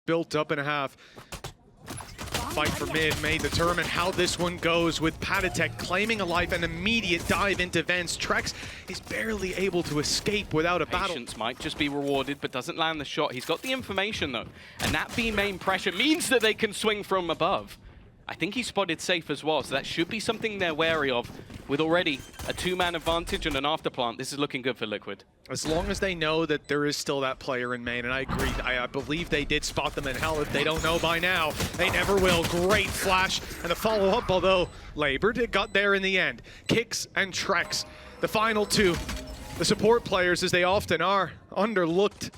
built up in a half. Fight for mid may determine how this one goes, with paTiTek claiming a life and immediate dive into vents. Trexx is barely able to escape without a battle. Patience might just be rewarded, but doesn't land the shot. He's got the information though, and that B main pressure means that they can swing from above. I think he spotted Sayf as well, so that should be something they're wary of. With already a two-man advantage and an afterplant, this is looking good for Liquid. As long as they know that there is still that player in main, and I agree, I believe they did spot them in hell. If they don't know by now, they never will. Great flash, and the follow-up, although labored, it got there in the end. Kicks and Trexx, the final two. The support players, as they often are, underlooked.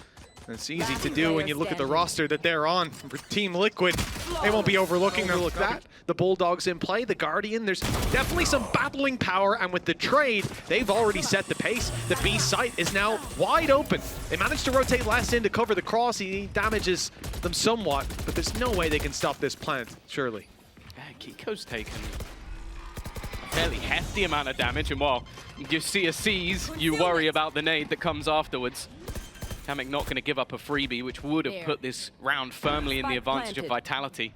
It's easy to do when you look at the roster that they're on. For Team Liquid, they won't be overlooking that. The Bulldogs in play, the Guardian, there's definitely some battling power, and with the trade, they've already set the pace. The B site is now wide open. They managed to rotate last in to cover the cross. He damages them somewhat, but there's no way they can stop this plant, surely. Yeah, Keiko's taken a fairly hefty amount of damage, and while you see a seize, you worry about the nade that comes afterwards. kamyk not going to give up a freebie, which would have put this round firmly in the advantage of Vitality.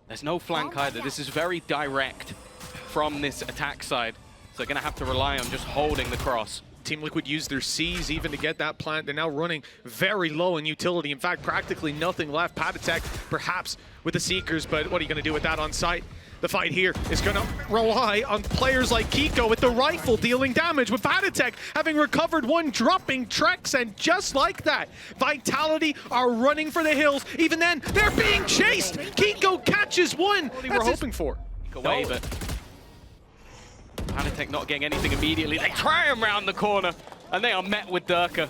There's no flank either. This is very direct from this attack side. So they're going to have to rely on just holding the cross. Team Liquid used their C's even to get that plant. They're now running very low in utility. In fact, practically nothing left. paTiTek, perhaps with the Seekers, but what are you going to do with that on site? The fight here is going to rely on players like Keiko with the rifle dealing damage, with paTiTek having recovered one, dropping Trexx, and just like that, Vitality are running for the hills. Even then, they're being chased. Keiko catches one. What we were hoping for. Away, but paTiTek not getting anything immediately. They try him round the corner, and they are met with Derke.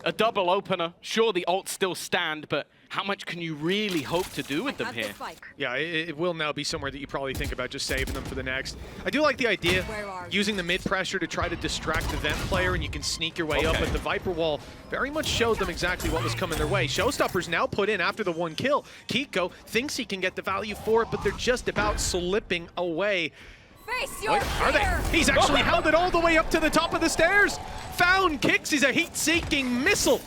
A double opener. Sure, the ults still stand, but how much can you really hope to do with them here? Yeah, it will now be somewhere that you probably think about just saving them for the next. I do like the idea, using the mid pressure to try to distract the vent player, and you can sneak your way up, but the Viper wall very much showed them exactly what was coming their way. Showstoppers now put in after the one kill. Keiko thinks he can get the value for it, but they're just about slipping away. Face your Are they? He's actually held it all the way up to the top of the stairs. Found kicks. He's a heat-seeking missile.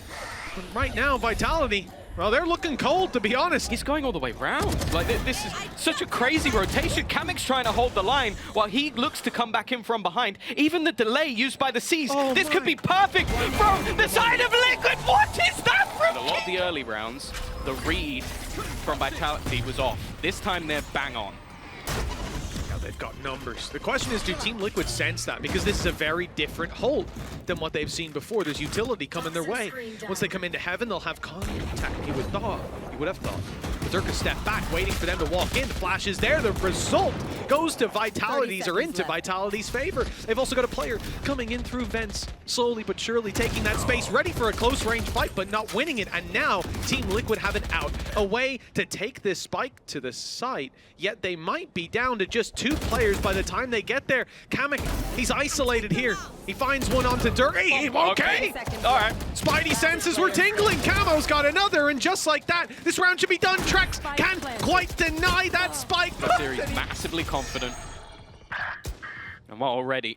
But right now, Vitality, well, they're looking cold, to be honest. He's going all the way round. Like, this is such a crazy rotation. kamyk's trying to hold the line while he looks to come back in from behind. Even the delay used by the C's. This could be perfect from the side of Liquid. What is that from A lot of the early rounds, the read from Vitality was off. This time, they're bang on. They've got numbers. The question is, do Team Liquid sense that? Because this is a very different hold than what they've seen before. There's utility coming their way. Once they come into heaven, they'll have contact. You would have thought. Derke step back, waiting for them to walk in. The flash is there. The result goes to Vitality's, or into Vitality's favor. They've also got a player coming in through vents, slowly but surely taking that space, ready for a close range fight, but not winning it. And now Team Liquid have an out, a way to take this spike to the site, yet they might be down to just two players by the time they get there. kamyk, he's isolated here. He finds one onto Derke. Hey, okay. All right. Spidey senses were tingling. Camo's got another, and just like that, this round should be done. Trexx can't quite deny that spike. Series massively confident. And what already?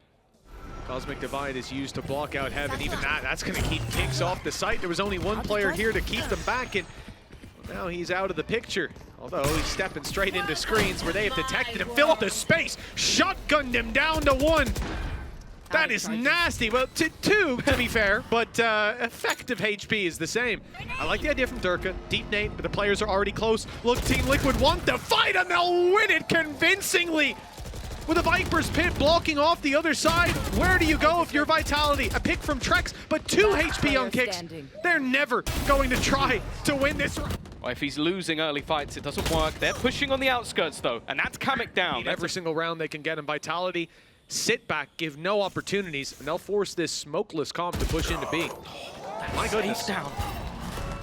Cosmic Divide is used to block out heaven. Even that's going to keep kicks off the site. There was only one player here to keep them back, and now he's out of the picture. Although he's stepping straight into screens where they have detected him, filled the space, shotgunned him down to one. That is nasty. Well, two, to be fair, but effective HP is the same. I like the idea from Derke. Deep nade, but the players are already close. Look, Team Liquid want the fight, and they'll win it convincingly. With a Viper's Pit blocking off the other side, where do you go if you're Vitality? A pick from Trexx, but 2 HP on kicks. They're never going to try to win this. Well, if he's losing early fights, it doesn't work. They're pushing on the outskirts, though, and that's kamyk down. Every single round they can get him. Vitality sit back, give no opportunities, and they'll force this smokeless comp to push into B. My God, he's down.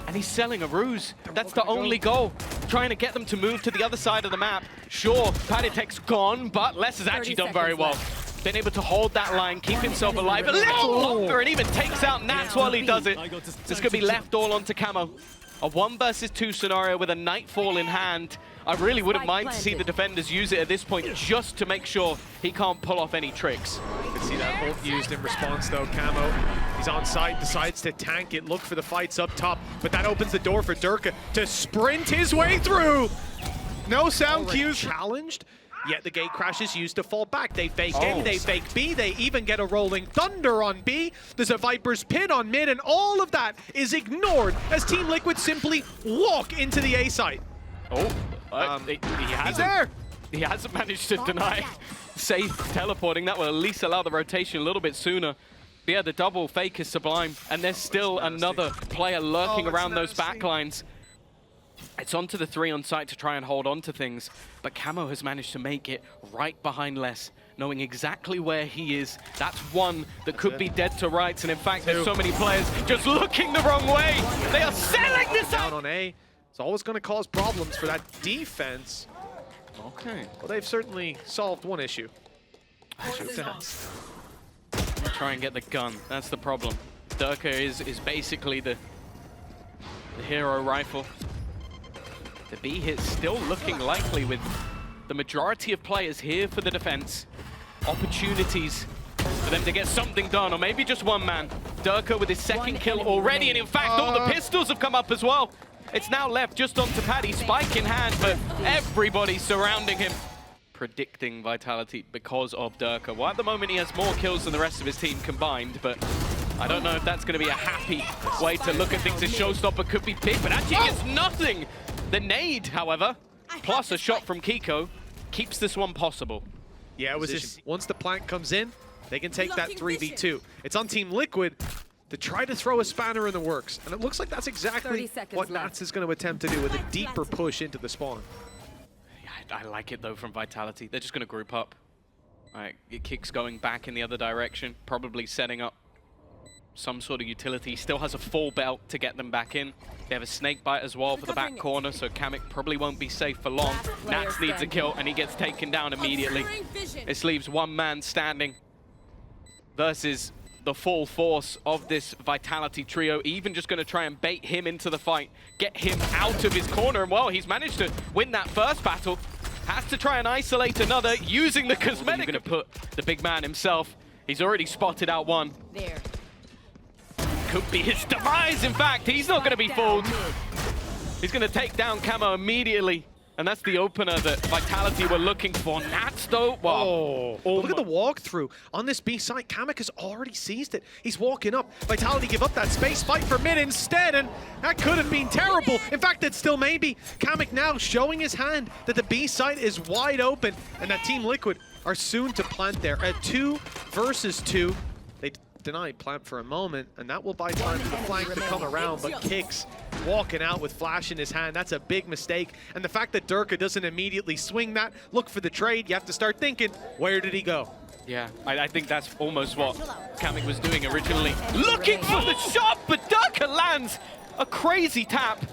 And he's selling a ruse. That's the only goal. Trying to get them to move to the other side of the map. Sure, paTiTek's gone, but Les has actually done very well. Been able to hold that line, keep himself alive a little longer, and even takes out Nats while he does it. This could be left all onto Camo. A 1 versus 2 scenario with a Nightfall in hand. I really wouldn't mind to see the defenders use it at this point just to make sure he can't pull off any tricks. You can see that ult used in response though. Camo, he's on site, decides to tank it, look for the fights up top, but that opens the door for Derke to sprint his way through. No sound cues. Challenged, yet the gate crash is used to fall back. They fake A, they fake B, they even get a rolling thunder on B. There's a Viper's Pit on mid, and all of that is ignored as Team Liquid simply walk into the A site. He hasn't managed to deny Sayf teleporting. That will at least allow the rotation a little bit sooner. But yeah, the double fake is sublime, and there's still another player lurking around those backlines. It's onto the 3 on site to try and hold on to things, but Camo has managed to make it right behind Les, knowing exactly where he is. That's one that could be dead to rights, and in fact, there's so many players just looking the wrong way. They are selling this out on A. It's always going to cause problems for that defense. Okay. Well, they've certainly solved one issue. Try and get the gun. That's the problem. Derke is basically the hero rifle. The B hit still looking likely with the majority of players here for the defense. Opportunities for them to get something done, or maybe just one man. Derke with his second kill already, and in fact, all the pistols have come up as well. It's now left just onto paTi, spike in hand, but everybody surrounding him. Predicting Vitality because of Derke. Well, at the moment, he has more kills than the rest of his team combined, but I don't know if that's going to be a happy way to look at things. A showstopper could be picked, but actually gets nothing. The nade, however, plus a shot from Keiko, keeps this one possible. Yeah, it was just once the plant comes in, they can take that 3v2. It's on Team Liquid to try to throw a spanner in the works, and it looks like that's exactly what MAÇ is going to attempt to do with a deeper push into the spawn. Yeah, I like it though from Vitality. They're just going to group up. Alright, it kicks going back in the other direction, probably setting up some sort of utility. Still has a full belt to get them back in. They have a snake bite as well for the back corner, so kamyk probably won't be safe for long. naxx needs a kill, and he gets taken down immediately. This leaves one man standing versus the full force of this Vitality trio. Even just going to try and bait him into the fight, get him out of his corner, and well, he's managed to win that first battle. Has to try and isolate another using the cosmetic. Going to put the big man himself. He's already spotted out one. There. Could be his demise, in fact. He's not going to be fooled. He's going to take down Camo immediately. And that's the opener that Vitality were looking for. naxx, though, wow. Look at the walkthrough. On this B side, kamyk has already seized it. He's walking up. Vitality give up that space, fight for mid instead, and that could have been terrible. In fact, it still may be. kamyk now showing his hand that the B side is wide open, and that Team Liquid are soon to plant there. At 2 versus 2, they deny plant for a moment, and that will buy time for the flank to come around, but Kicks walking out with flash in his hand. That's a big mistake, and the fact that Derke doesn't immediately swing that, look for the trade, you have to start thinking, where did he go? Yeah, I think that's almost what kamyk was doing originally. Looking for the shot, but Derke lands a crazy tap.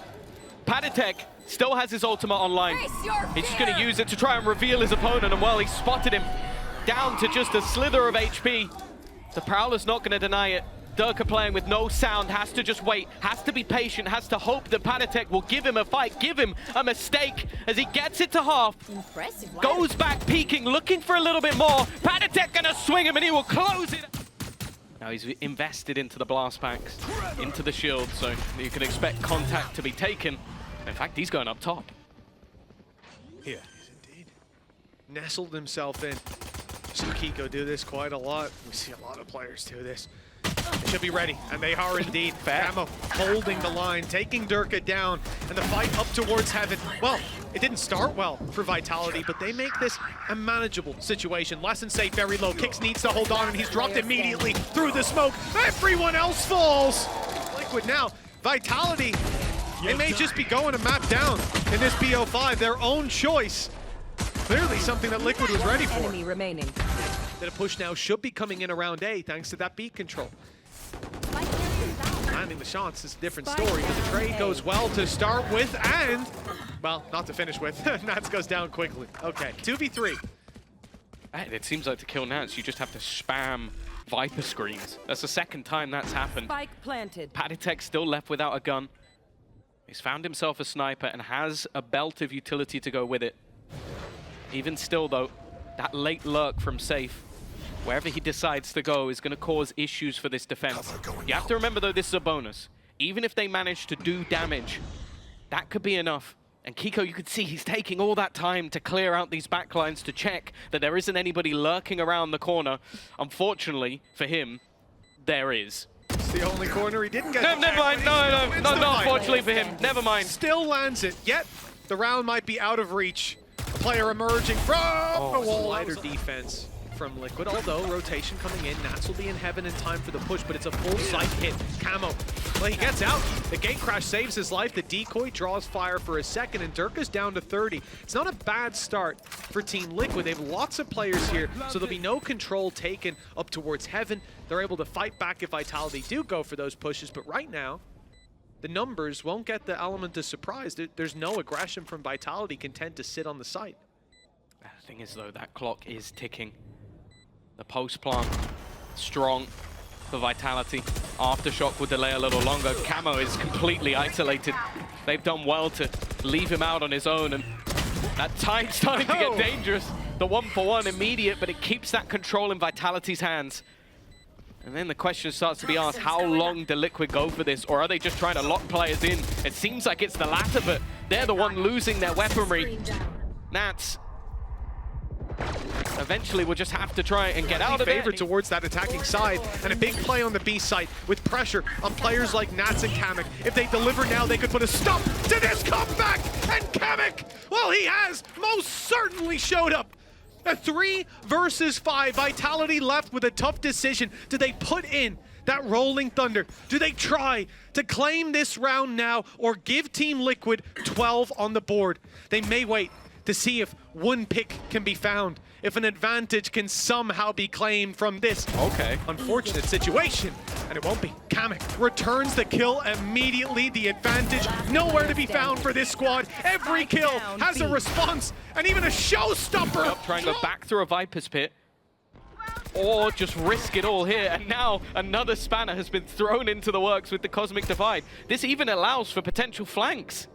paTiTek still has his ultimate online. He's just going to use it to try and reveal his opponent, and well, he spotted him down to just a slither of HP. The Prowler's not going to deny it. Derke playing with no sound, has to just wait, has to be patient, has to hope that paTiTek will give him a fight, give him a mistake as he gets it to half. Impressive. Goes back peeking, looking for a little bit more. paTiTek going to swing him and he will close it. Now he's invested into the blast packs, into the shield, so you can expect contact to be taken. In fact, he's going up top. Yeah, he's indeed nestled himself in. So Keiko do this quite a lot. We see a lot of players do this. They should be ready, and they are indeed. Camo holding the line, taking Derke down, and the fight up towards heaven. Well, it didn't start well for Vitality, but they make this a manageable situation. Lesson Sayf very low. Kicks needs to hold on, and he's dropped immediately through the smoke. Everyone else falls. Liquid now. Vitality, they may just be going to map down in this BO5, their own choice. Clearly something that Liquid was ready for. Enemy remaining. That a push now should be coming in around A thanks to that beat control. Landing the shots is a different story, but the trade goes well to start with and, well, not to finish with. naxx goes down quickly. Okay, 2v3. It seems like to kill naxx, you just have to spam Viper screens. That's the second time that's happened. Spike planted. paTiTek still left without a gun. He's found himself a sniper and has a belt of utility to go with it. Even still, though, that late lurk from Sayf, wherever he decides to go, is going to cause issues for this defense. You have to remember, though, this is a bonus. Even if they manage to do damage, that could be enough. And Keiko, you could see he's taking all that time to clear out these backlines to check that there isn't anybody lurking around the corner. Unfortunately for him, there is. It's the only corner he didn't get. No, never mind. No, not unfortunately for him. Never mind. Still lands it, yet the round might be out of reach. A player emerging from the wall. Lighter defense from Liquid, although rotation coming in. Nats will be in heaven in time for the push, but it's a full sight hit. Camo, well, he gets out. The gate crash saves his life. The decoy draws fire for a second, and Derke's down to 30. It's not a bad start for Team Liquid. They have lots of players here, so there'll be no control taken up towards heaven. They're able to fight back if Vitality do go for those pushes, but right now, the numbers won't get the element of surprise. There's no aggression from Vitality, content to sit on the site. The thing is, though, that clock is ticking. The post plant, strong for Vitality. Aftershock will delay a little longer. Camo is completely isolated. They've done well to leave him out on his own, and that time's starting to get dangerous. The 1-for-1 immediate, but it keeps that control in Vitality's hands. And then the question starts to be asked, how long do Liquid go for this? Or are they just trying to lock players in? It seems like it's the latter, but they're the one losing their weaponry. Nats eventually will just have to try and get out of there. Favored towards that attacking side, and a big play on the B site with pressure on players like Nats and kamyk. If they deliver now, they could put a stop to this comeback, and kamyk, well, he has most certainly showed up. A 3 versus 5, Vitality left with a tough decision. Do they put in that rolling thunder? Do they try to claim this round now, or give Team Liquid 12 on the board? They may wait to see if one pick can be found, if an advantage can somehow be claimed from this unfortunate situation. And it won't be. kamyk returns the kill immediately. The advantage nowhere to be found for this squad. Every kill has a response, and even a showstopper. Try and go back through a Viper's pit, or just risk it all here. And now another spanner has been thrown into the works with the Cosmic Divide. This even allows for potential flanks.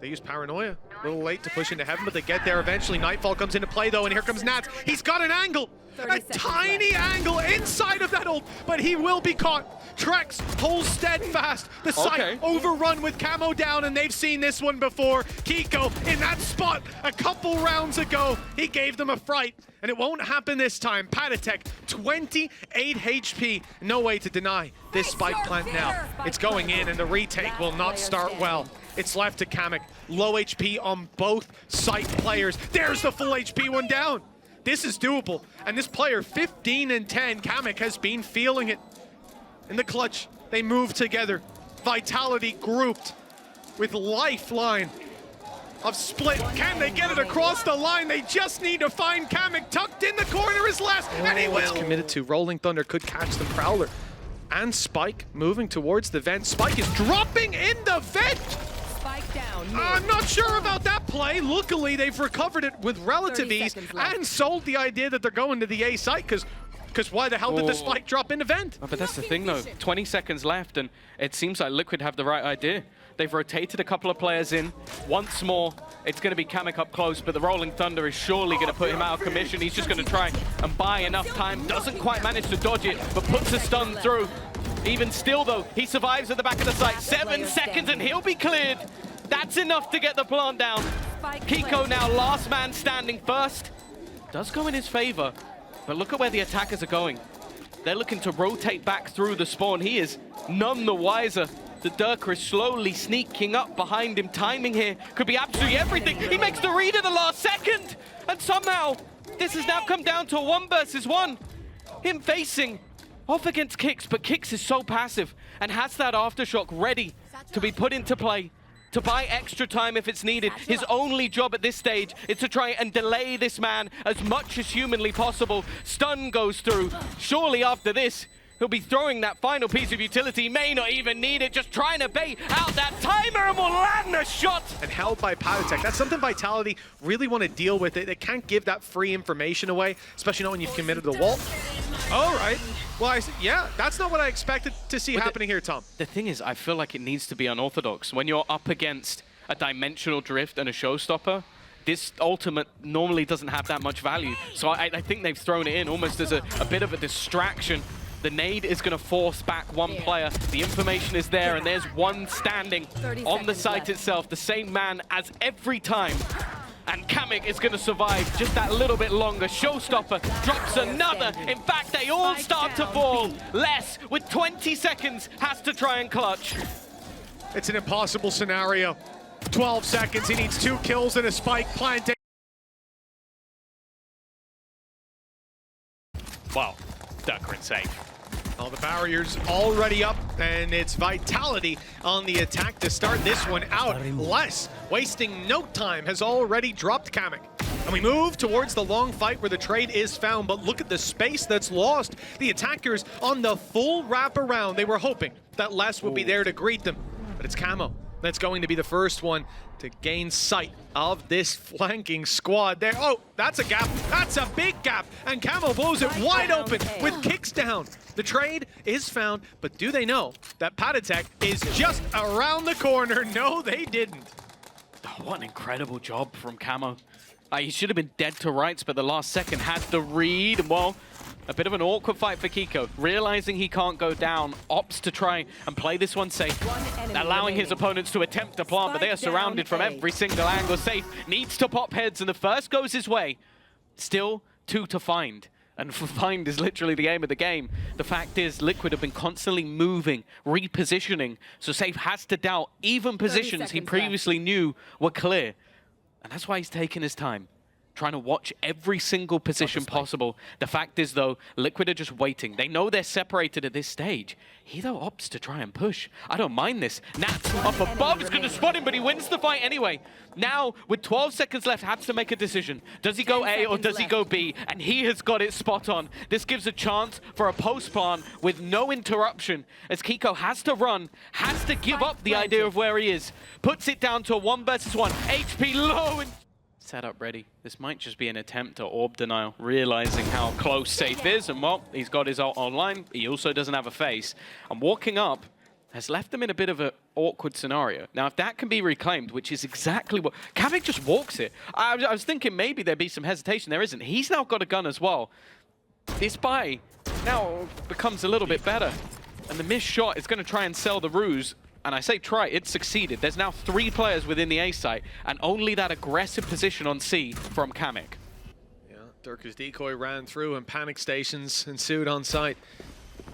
They use Paranoia. A little late to push into heaven, but they get there eventually. Nightfall comes into play, though, and here comes Nats. He's got an angle. A tiny angle inside of that ult, but he will be caught. Trexx holds steadfast. The site overrun with camo down, and they've seen this one before. Keiko in that spot a couple rounds ago. He gave them a fright, and it won't happen this time. paTiTek, 28 HP. No way to deny this spike plant now. It's going in, and the retake will not start well. It's left to kamyk. Low HP on both site players. There's the full HP one down. This is doable. And this player, 15 and 10, kamyk has been feeling it. In the clutch, they move together. Vitality grouped with lifeline of split. Can they get it across the line? They just need to find kamyk. Tucked in the corner is last, and he will. Committed to. Rolling Thunder could catch the Prowler. And Spike moving towards the vent. Spike is dropping in the vent. Spike down. I'm not sure about that play. Luckily, they've recovered it with relative ease and sold the idea that they're going to the A site, because why the hell did the Spike drop in the vent? Oh, but that's the thing, though. 20 seconds left, and it seems like Liquid have the right idea. They've rotated a couple of players in. Once more, it's going to be kamyk up close, but the Rolling Thunder is surely going to put him out of commission. He's just going to try and buy enough time. Doesn't quite manage to dodge it, but puts a stun through. Even still, though, he survives at the back of the site. 7 seconds, and he'll be cleared. That's enough to get the plant down. Keiko now last man standing first. Does go in his favor, but look at where the attackers are going. They're looking to rotate back through the spawn. He is none the wiser. The Derke is slowly sneaking up behind him. Timing here could be absolutely everything. He makes the read at the last second, and somehow this has now come down to a 1 versus 1. Him facing off against Kix, but Kix is so passive and has that aftershock ready to be put into play, to buy extra time if it's needed. His only job at this stage is to try and delay this man as much as humanly possible. Stun goes through. Surely after this, He'll be throwing that final piece of utility, may not even need it, just trying to bait out that timer and will land a shot! And held by paTiTek. That's something Vitality really want to deal with. They can't give that free information away, especially not when you've committed the wall. All right. Well, yeah, that's not what I expected to see happening here, Tom. The thing is, I feel like it needs to be unorthodox. When you're up against a dimensional drift and a showstopper, this ultimate normally doesn't have that much value. So I think they've thrown it in almost as a bit of a distraction. The nade is going to force back one player. The information is there, and there's one standing on the site itself, the same man as every time. And kamyk is going to survive just that little bit longer. Showstopper drops another. In fact, they all start to fall. Les, with 20 seconds, has to try and clutch. It's an impossible scenario. 12 seconds, he needs 2 kills and a spike planting. Wow, Derke and Sayf. All the barriers already up, and it's Vitality on the attack to start this one out. Les, wasting no time, has already dropped kamyk. And we move towards the long fight where the trade is found, but look at the space that's lost. The attackers on the full wraparound. They were hoping that Les would be there to greet them, but it's Camo that's going to be the first one to gain sight of this flanking squad there. Oh, that's a gap. That's a big gap. And Camo blows it wide open with kicks down. The trade is found, but do they know that paTiTek is just around the corner? No, they didn't. Oh, what an incredible job from Camo. He should have been dead to rights, but the last second had the read. Well, a bit of an awkward fight for Keiko. Realizing he can't go down, opts to try and play this one safe, allowing his opponents to attempt to plant, but they are surrounded from every single angle. Sayf needs to pop heads, and the first goes his way. Still 2 to find. And find is literally the aim of the game. The fact is, Liquid have been constantly moving, repositioning, so Sayf has to doubt even positions he previously knew were clear. And that's why he's taking his time, trying to watch every single position possible. The fact is, though, Liquid are just waiting. They know they're separated at this stage. He, though, opts to try and push. I don't mind this. Nats up above is going to spot him, but he wins the fight anyway. Now, with 12 seconds left, has to make a decision. Does he go A or does he go B? And he has got it spot on. This gives a chance for a post plant with no interruption, as Keiko has to run, has to give up the idea of where he is. Puts it down to a 1 versus 1. HP low and setup ready. This might just be an attempt at orb denial, realizing how close Sayf is, and well, he's got his ult online. He also doesn't have a face. And walking up has left them in a bit of an awkward scenario. Now, if that can be reclaimed, which is exactly what... kamyk just walks it. I was thinking maybe there'd be some hesitation. There isn't. He's now got a gun as well. This buy now becomes a little bit better. And the missed shot is going to try and sell the ruse. And I say try, it succeeded. There's now 3 players within the A site, and only that aggressive position on C from kamyk. Yeah, Derke's decoy ran through, and panic stations ensued on site.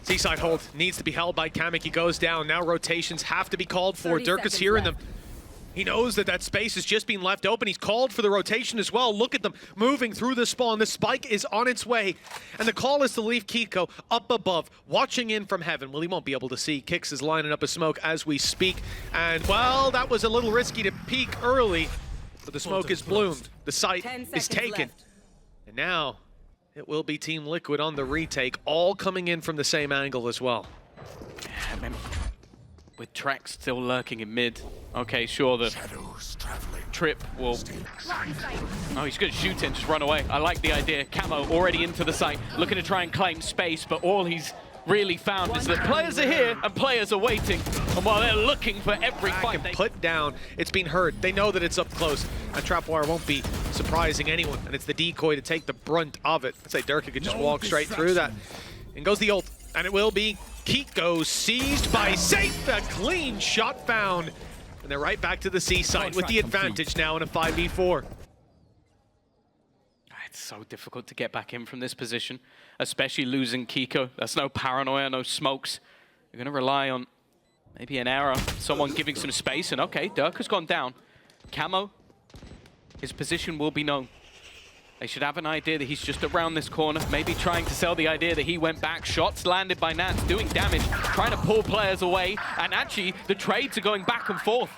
C-side hold needs to be held by kamyk. He goes down. Now rotations have to be called for. Derke's hearing them. He knows that that space is just being left open. He's called for the rotation as well. Look at them moving through the spawn. The spike is on its way. And the call is to leave Keiko up above, watching in from heaven. Well, he won't be able to see. Kix is lining up a smoke as we speak. And, well, that was a little risky to peek early. But the smoke is bloomed. The site is taken. And now it will be Team Liquid on the retake, all coming in from the same angle as well. Yeah, with trexx still lurking in mid. Okay, sure, the trip will... Oh, he's going to shoot in, just run away. I like the idea. Camo already into the site, looking to try and claim space, but all he's really found is that players are here and players are waiting. And while they're looking for every fight, they put down, it's been heard. They know that it's up close. A trapwire won't be surprising anyone, and it's the decoy to take the brunt of it. I'd say Derke could just walk straight through that. And goes the ult, and it will be Keiko seized by Sayf. A clean shot found. And they're right back to the C site with the advantage now in a 5v4. It's so difficult to get back in from this position, especially losing Keiko. That's no paranoia, no smokes. You're going to rely on maybe an error, someone giving some space, and okay, Derke has gone down. Camo, his position will be known. They should have an idea that he's just around this corner, maybe trying to sell the idea that he went back. Shots landed by Nats, doing damage, trying to pull players away, and actually the trades are going back and forth.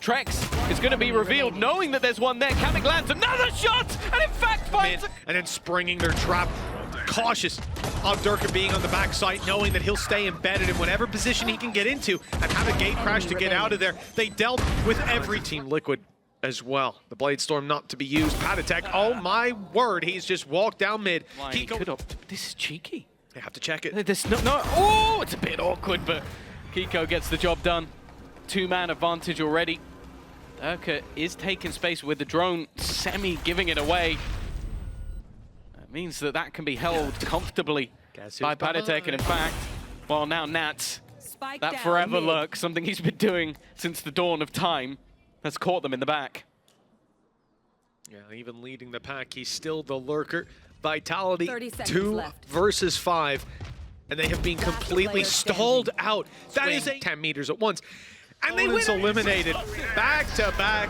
Trexx is going to be revealed, knowing that there's one there. kamyk lands another shot, and in fact finds... And then springing their trap. cautious of Derke being on the backside, knowing that he'll stay embedded in whatever position he can get into and have a gate crash to get out of there. They dealt with every Team Liquid as well. The Blade Storm not to be used. paTiTek, oh my word, he's just walked down mid. Keiko, this is cheeky. They have to check it. There's no, oh, it's a bit awkward, but Keiko gets the job done. Two-man advantage already. Derke is taking space with the drone, giving it away. That means that that can be held comfortably by paTiTek, and in fact, well, now Nats, that forever look, something he's been doing since the dawn of time, has caught them in the back. Yeah, even leading the pack, he's still the lurker. Vitality, 2 left. versus 5, and they have been completely stalled out. That is 10 meters at once. And they win eliminated back to back.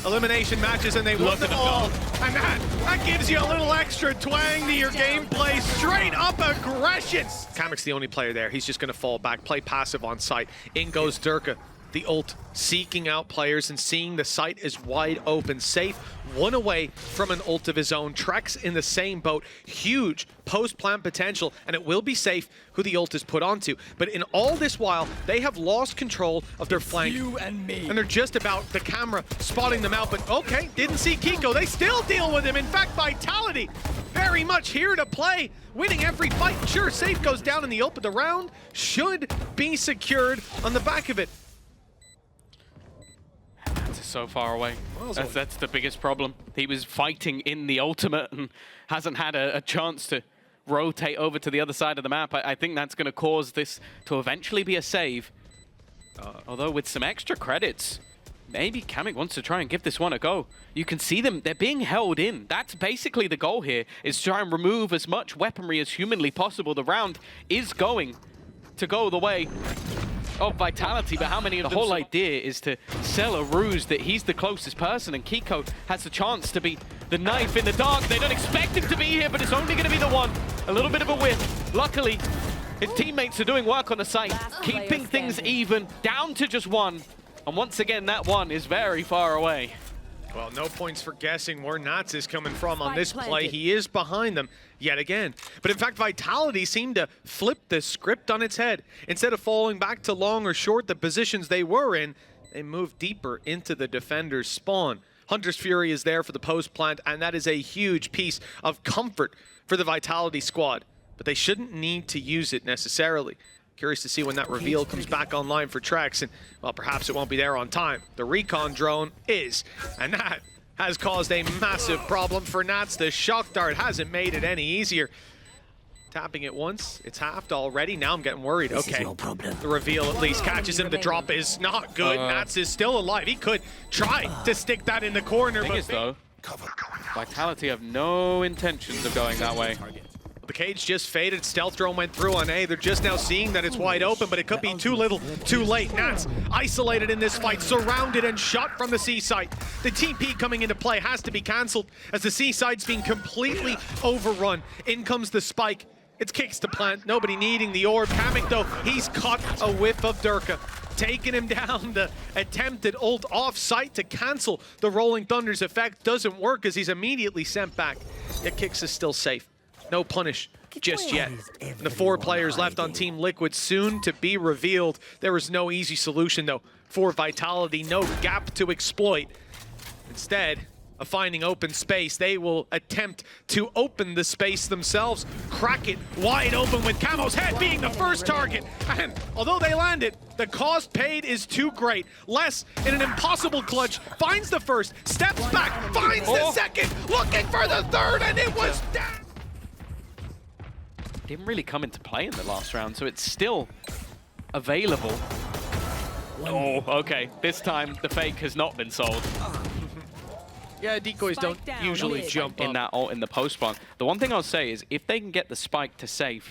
Elimination matches, and they won them all. And that gives you a little extra twang to your gameplay. Straight up aggression. kamyk's the only player there. He's just going to fall back, play passive on site. In goes Derke. The ult, seeking out players and seeing the site is wide open. Sayf, one away from an ult of his own. trexx in the same boat. Huge post-plant potential, and it will be Sayf who the ult is put onto. But in all this while, they have lost control of their flank. You and me. And they're just about the camera spotting them out. But okay, didn't see Keiko. They still deal with him. In fact, Vitality very much here to play, winning every fight. Sure, Sayf goes down in the ult, but the round should be secured on the back of it. So far away. That's the biggest problem. He was fighting in the ultimate and hasn't had a chance to rotate over to the other side of the map. I think that's going to cause this to eventually be a save. Although with some extra credits, maybe kamyk wants to try and give this one a go. You can see them, they're being held in. That's basically the goal here, is to try and remove as much weaponry as humanly possible. The round is going to go the way of Vitality, but how many of the whole idea is to sell a ruse that he's the closest person, and Keiko has the chance to be the knife in the dark. They don't expect him to be here, but it's only going to be the one. A little bit of a whiff. Luckily, his teammates are doing work on the site, keeping things even, down to just one. And once again, that one is very far away. Well, no points for guessing where Nats is coming from on this play. He is behind them yet again. But in fact, Vitality seemed to flip the script on its head. Instead of falling back to long or short the positions they were in, they moved deeper into the defender's spawn. Hunter's Fury is there for the post plant, and that is a huge piece of comfort for the Vitality squad. But they shouldn't need to use it necessarily. Curious to see when that reveal comes back online for trexx, and, well, perhaps it won't be there on time. The recon drone is, and that has caused a massive problem for Nats. The shock dart hasn't made it any easier. Tapping it once, it's halved already. Now I'm getting worried. Okay, the reveal at least catches him. The drop is not good. Nats is still alive. He could try to stick that in the corner, but though, Vitality have no intentions of going that way. The cage just faded. Stealth drone went through on A. They're just now seeing that it's wide open, but it could be too little, too late. Nats isolated in this fight, surrounded and shot from the C site. The TP coming into play has to be cancelled as the C site's being completely overrun. In comes the spike. It's kicks to plant. Nobody needing the orb. kamyk, though, he's caught a whiff of Derke, taking him down. The attempted ult off site to cancel the Rolling Thunder's effect doesn't work as he's immediately sent back. Yet kicks is still safe. No punish just yet. And the 4 players left on Team Liquid soon to be revealed. There is no easy solution, though, for Vitality. No gap to exploit. Instead of finding open space, they will attempt to open the space themselves. Crack it wide open with Camo's head being the first target. And although they land it, the cost paid is too great. Les, in an impossible clutch, finds the first, steps back, finds the second, looking for the third, and it was down. Didn't really come into play in the last round, so it's still available. Oh, okay. This time the fake has not been sold. Yeah, decoys don't usually jump in that ult in the post spawn. The one thing I'll say is if they can get the spike to Sayf,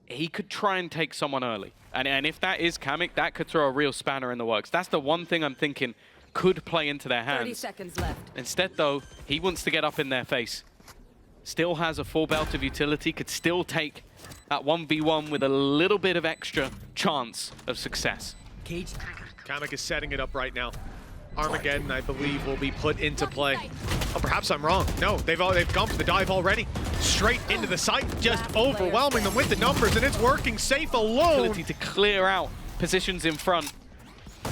he could try and take someone early. And if that is kamyk, that could throw a real spanner in the works. That's the one thing I'm thinking could play into their hands. 30 seconds left. Instead, though, he wants to get up in their face. Still has a full belt of utility, could still take that 1v1 with a little bit of extra chance of success. kamyk is setting it up right now. Armageddon, I believe, will be put into play. Oh, perhaps I'm wrong. No, they've gone for the dive already. Straight into the site, just overwhelming them with the numbers, and it's working. Sayf alone. Ability to clear out positions in front.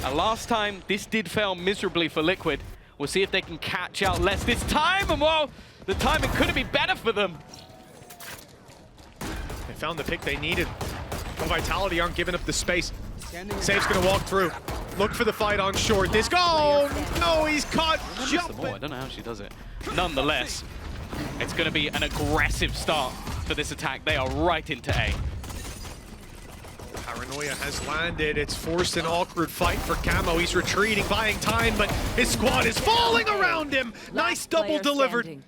Last time, this did fail miserably for Liquid. We'll see if they can catch out less this time, and well, the timing couldn't be better for them. They found the pick they needed. But Vitality aren't giving up the space. Sayf's gonna walk through. Look for the fight on short. This go! No, he's caught jumping. I don't know how she does it. Nonetheless, it's gonna be an aggressive start for this attack. They are right into A. Paranoia has landed. It's forced an awkward fight for Camo. He's retreating, buying time, but his squad is falling around him. Nice double delivered.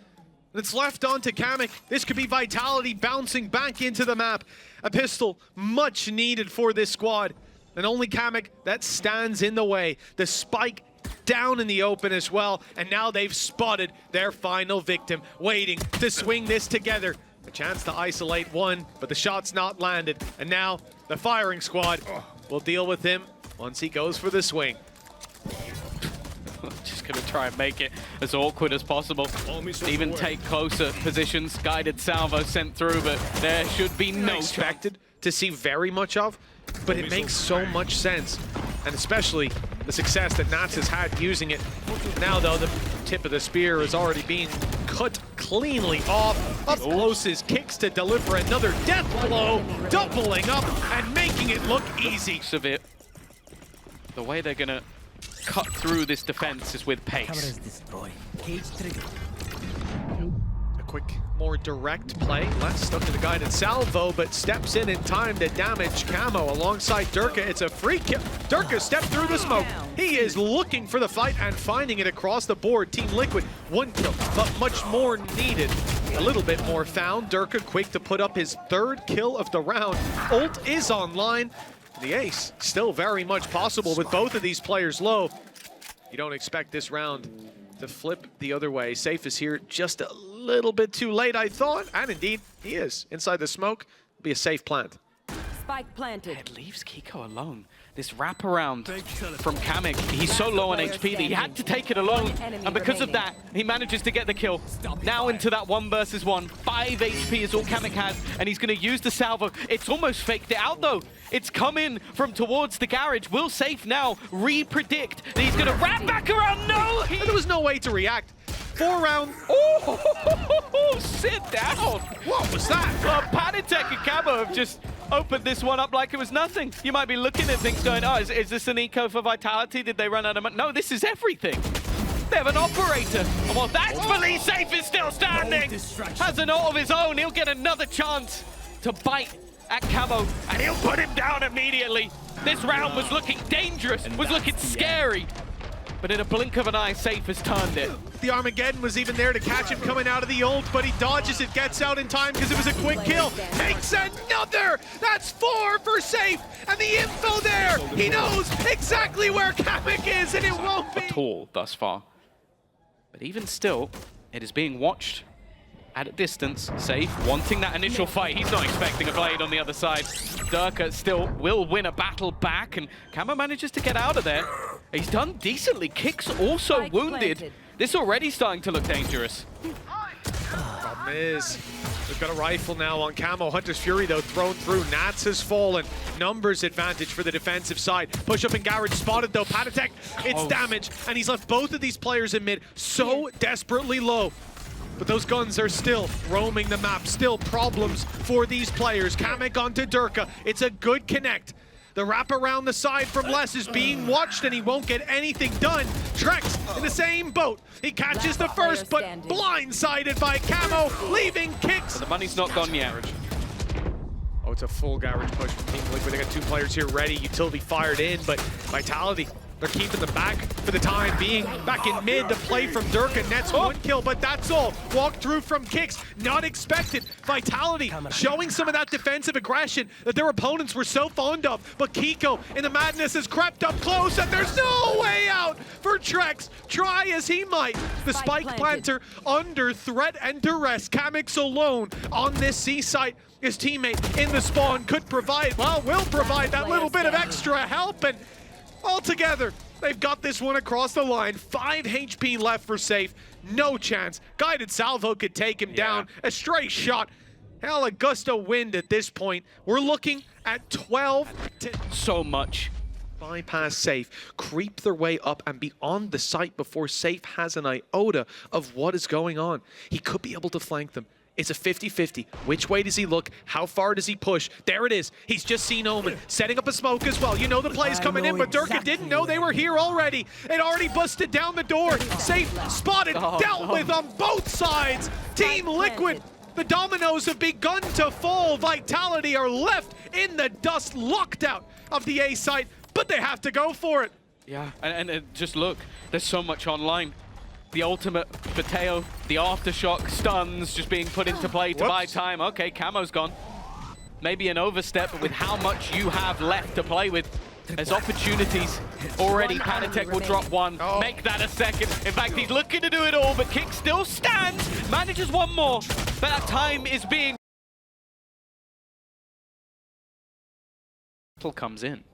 It's left on to kamyk. This could be Vitality bouncing back into the map. A pistol, much needed for this squad. And only kamyk that stands in the way. The spike down in the open as well. And now they've spotted their final victim, waiting to swing this together. A chance to isolate one, but the shot's not landed. And now the firing squad will deal with him once he goes for the swing. Just gonna try and make it as awkward as possible. Even take closer positions. Guided salvo sent through, but there should be no expected to see very much of, but it makes so much sense. And especially the success that Nats has had using it. Now though, the tip of the spear is already being cut cleanly off. Up close is kicks to deliver another death blow, doubling up and making it look easy. Severe. The way they're gonna cut through this defense is with pace. A quick, more direct play. Less stuck to the guided salvo, but steps in time to damage Camo alongside Derke. It's a free kill. Derke stepped through the smoke. He is looking for the fight and finding it across the board. Team Liquid, one kill, but much more needed. A little bit more found. Derke quick to put up his third kill of the round. Ult is online. The ace still very much possible with both of these players low. You don't expect this round to flip the other way. Sayf is here just a little bit too late, I thought. And indeed, he is. Inside the smoke, be a safe plant. Spike planted. It leaves Keiko alone. This wraparound from kamyk, he's so low on HP that he had to take it alone. And because of that, he manages to get the kill. Now into that 1 versus 1. 5 HP is all kamyk has, and he's going to use the salvo. It's almost faked it out, though. It's come in from towards the garage. Will Sayf now re-predict that he's going to wrap back around? No! And there was no way to react. 4 round. Oh, sit down. What was that? Well, paTiTek and Camo have just opened this one up like it was nothing. You might be looking at things going, oh, is this an eco for Vitality? Did they run out of money? No, this is everything. They have an operator. And while that's believe Sayf is still standing, has an ult of his own, he'll get another chance to bite at Camo, and he'll put him down immediately. This round was looking dangerous, was looking scary. But in a blink of an eye, Sayf has turned it. The Armageddon was even there to catch him coming out of the ult, but he dodges it, gets out in time because it was a quick kill. Takes another! That's 4 for Sayf, and the info there! He knows exactly where kamyk is, and it won't be. At all thus far. But even still, it is being watched at a distance. Sayf wanting that initial fight. He's not expecting a blade on the other side. Derke still will win a battle back, and Camo manages to get out of there. He's done decently. Kicks also Spike wounded. planted. This already starting to look dangerous. Problem is, we've got a rifle now on Camo. Hunter's Fury, though, thrown through. Nats has fallen. Numbers advantage for the defensive side. Push up in garage spotted, though. paTiTek, it's damage, and he's left both of these players in mid so desperately low. But those guns are still roaming the map, still problems for these players. kamyk onto Derke. It's a good connect. The wrap around the side from Les is being watched, and he won't get anything done. trexx in the same boat. He catches the first, but blindsided by Camo, leaving kicks. The money's not gone yet. Oh, it's a full garage push from Team Liquid. They got 2 players here ready. Utility fired in, but Vitality, they're keeping them back for the time being. Back in mid, the play from Derke nets 1 kill, but that's all. Walk through from kicks, not expected. Vitality showing some of that defensive aggression that their opponents were so fond of. But Keiko in the madness has crept up close, and there's no way out for trexx. Try as he might. The spike planter under threat and duress. kamyk's alone on this C site. His teammate in the spawn could provide, well, will provide that little bit of extra help, and altogether, They've got this one across the line. 5 HP left for Sayf. No chance. Guided salvo could take him down. A stray shot. Hell, a gust of wind at this point. We're looking at 12 to... So much. Bypass Sayf, creep their way up and be on the site before Sayf has an iota of what is going on. He could be able to flank them. It's a 50-50. Which way does he look? How far does he push? There it is. He's just seen Omen setting up a smoke as well. You know the play is coming in, but Derke didn't know they were here already. It already busted down the door. Sayf spotted, dealt with on both sides. Team Liquid, the dominoes have begun to fall. Vitality are left in the dust, locked out of the A site, but they have to go for it. Yeah, and just look, there's so much online. The ultimate for Teo, the aftershock stuns just being put into play to buy time. Okay, Camo's gone. Maybe an overstep, but with how much you have left to play with, there's opportunities already. paTiTek will drop one, make that a second. In fact, he's looking to do it all, but Kick still stands, manages one more. But that time is being... comes in.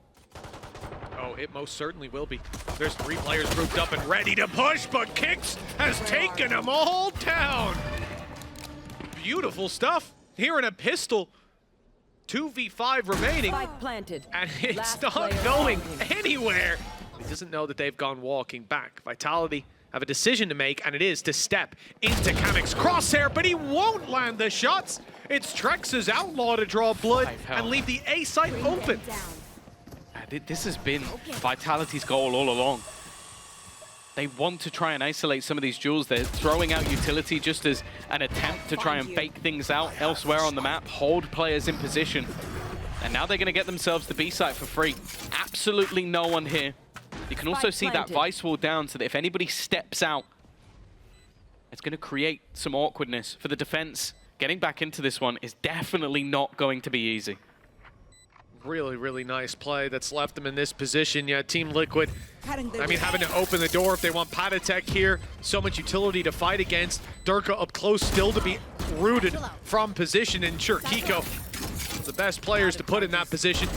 Oh, it most certainly will be. There's 3 players grouped up and ready to push, but Kicks has taken them all down. Beautiful stuff. Here in a pistol. 2v5 remaining. Planted. And it's not going anywhere. He doesn't know that they've gone walking back. Vitality have a decision to make, and it is to step into kamyk's crosshair, but he won't land the shots. It's trexx's outlaw to draw blood and leave the A site open. This has been Vitality's goal all along. They want to try and isolate some of these duels. They're throwing out utility just as an attempt to try and fake things out elsewhere on the map, hold players in position. And now they're going to get themselves the B site for free. Absolutely no one here. You can also see that Vice wall down so that if anybody steps out, it's going to create some awkwardness for the defense. Getting back into this one is definitely not going to be easy. Really, really nice play that's left them in this position. Yeah, Team Liquid, I mean, having to open the door if they want paTiTek here. So much utility to fight against. Derke up close still to be rooted from position. And sure, Keiko, the best players to put in that position.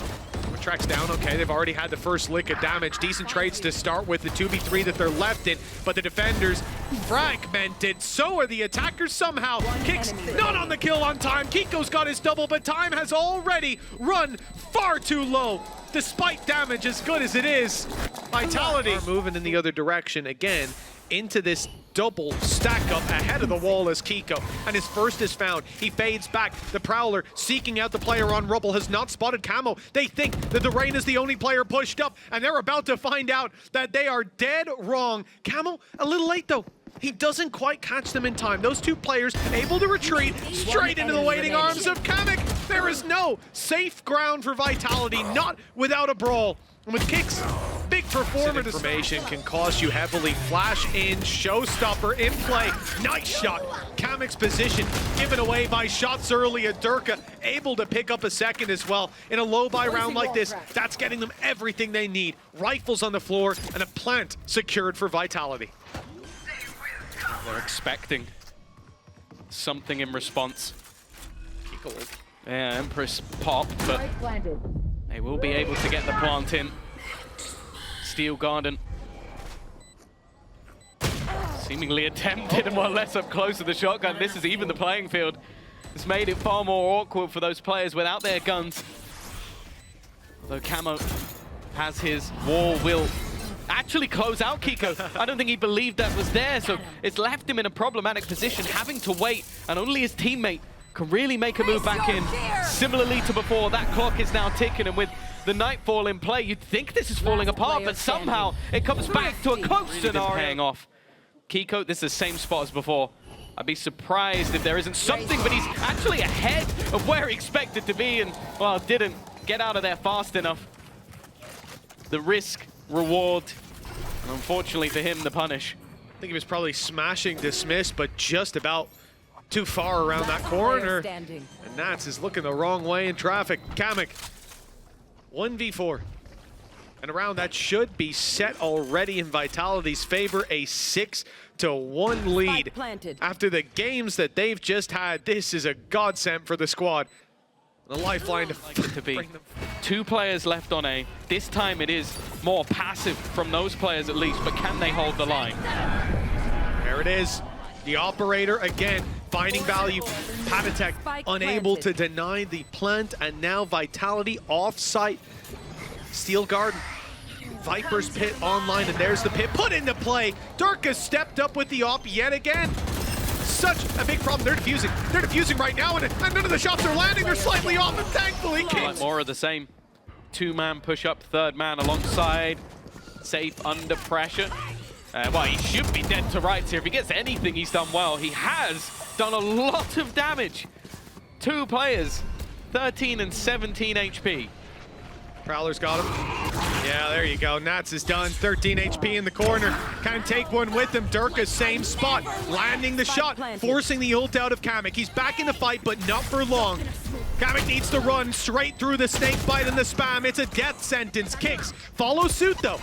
Tracks down, okay, they've already had the first lick of damage. Decent trades to start with the 2v3 that they're left in, but the defenders fragmented. So are the attackers somehow. Kicks not on the kill on time. Keiko's got his double, but time has already run far too low. Despite damage as good as it is, Vitality are moving in the other direction again into this double stack up ahead of the wall as Keiko, and his first is found. He fades back. The Prowler seeking out the player on rubble has not spotted Camo. They think that the Rain is the only player pushed up, and they're about to find out that they are dead wrong. Camo a little late though. He doesn't quite catch them in time. Those 2 players able to retreat straight into the waiting arms of kamyk. There is no safe ground for Vitality, not without a brawl. And with Kicks, big performer information can cost you heavily. Flash in, showstopper in play. Nice shot. kamyk's position given away by shots early at Derke, able to pick up a second as well. In a low buy round like this, that's getting them everything they need. Rifles on the floor and a plant secured for Vitality. They're expecting something in response. Yeah, Empress popped, but they will be able to get the plant in. Steel Garden. Seemingly attempted and more or less up close to the shotgun. This is even the playing field. It's made it far more awkward for those players without their guns. Though Camo has his wall, will actually close out Keiko. I don't think he believed that was there, so it's left him in a problematic position, having to wait, and only his teammate can really make a move back in. Similarly to before, that clock is now ticking, and with the Nightfall in play, you'd think this is falling apart, but somehow it comes back to a close scenario. Paying off. Keiko, this is the same spot as before. I'd be surprised if there isn't something, but he's actually ahead of where he expected to be, and, well, didn't get out of there fast enough. The risk, reward, and unfortunately for him, the punish. I think he was probably smashing dismiss, but just about too far around that corner. And Nats is looking the wrong way in traffic. kamyk, 1v4. And around that should be set already in Vitality's favor. A 6-1 lead. After the games that they've just had, this is a godsend for the squad. The lifeline to bring them 2 players left on A. This time it is more passive from those players at least, but can they hold the line? There it is. The operator again finding value. paTiTek unable to deny the plant, and now Vitality off-site. Steel Garden. Viper's pit online, and there's the pit put into play. Derke stepped up with the op yet again. Such a big problem. They're defusing. They're defusing right now, and none of the shots are landing. They're slightly off, and thankfully Like more of the same. 2-man push up, 3rd man alongside. Sayf under pressure. Well, he should be dead to rights here. If he gets anything, he's done well. He has done a lot of damage. 2 players, 13 and 17 HP. Prowler's got him. Yeah, there you go. Nats is done. 13 HP in the corner. Can't take one with him. Derke, same spot. Landing the shot. Forcing the ult out of kamyk. He's back in the fight, but not for long. kamyk needs to run straight through the snake bite and the spam. It's a death sentence. Kicks. Follow suit, though.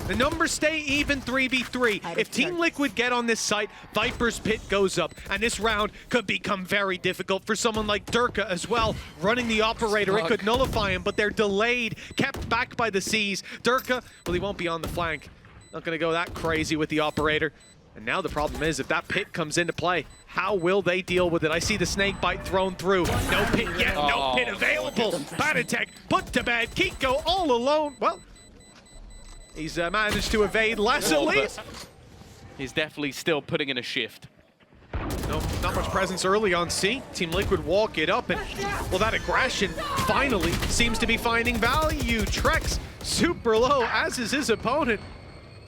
The numbers stay even 3v3. If Team Liquid get on this site, Viper's pit goes up. And this round could become very difficult for someone like Derke as well. Running the operator, it could nullify him, but they're delayed, kept back by the C's. Derke, well, he won't be on the flank. Not gonna go that crazy with the operator. And now the problem is, if that pit comes into play, how will they deal with it? I see the snake bite thrown through. No pit yet, no pit available. paTiTek put to bed. Keiko all alone. Well, he's managed to evade less at least. He's definitely still putting in a shift. No, not much presence early on C. Team Liquid walk it up, and well, that aggression finally seems to be finding value. Trexx super low, as is his opponent.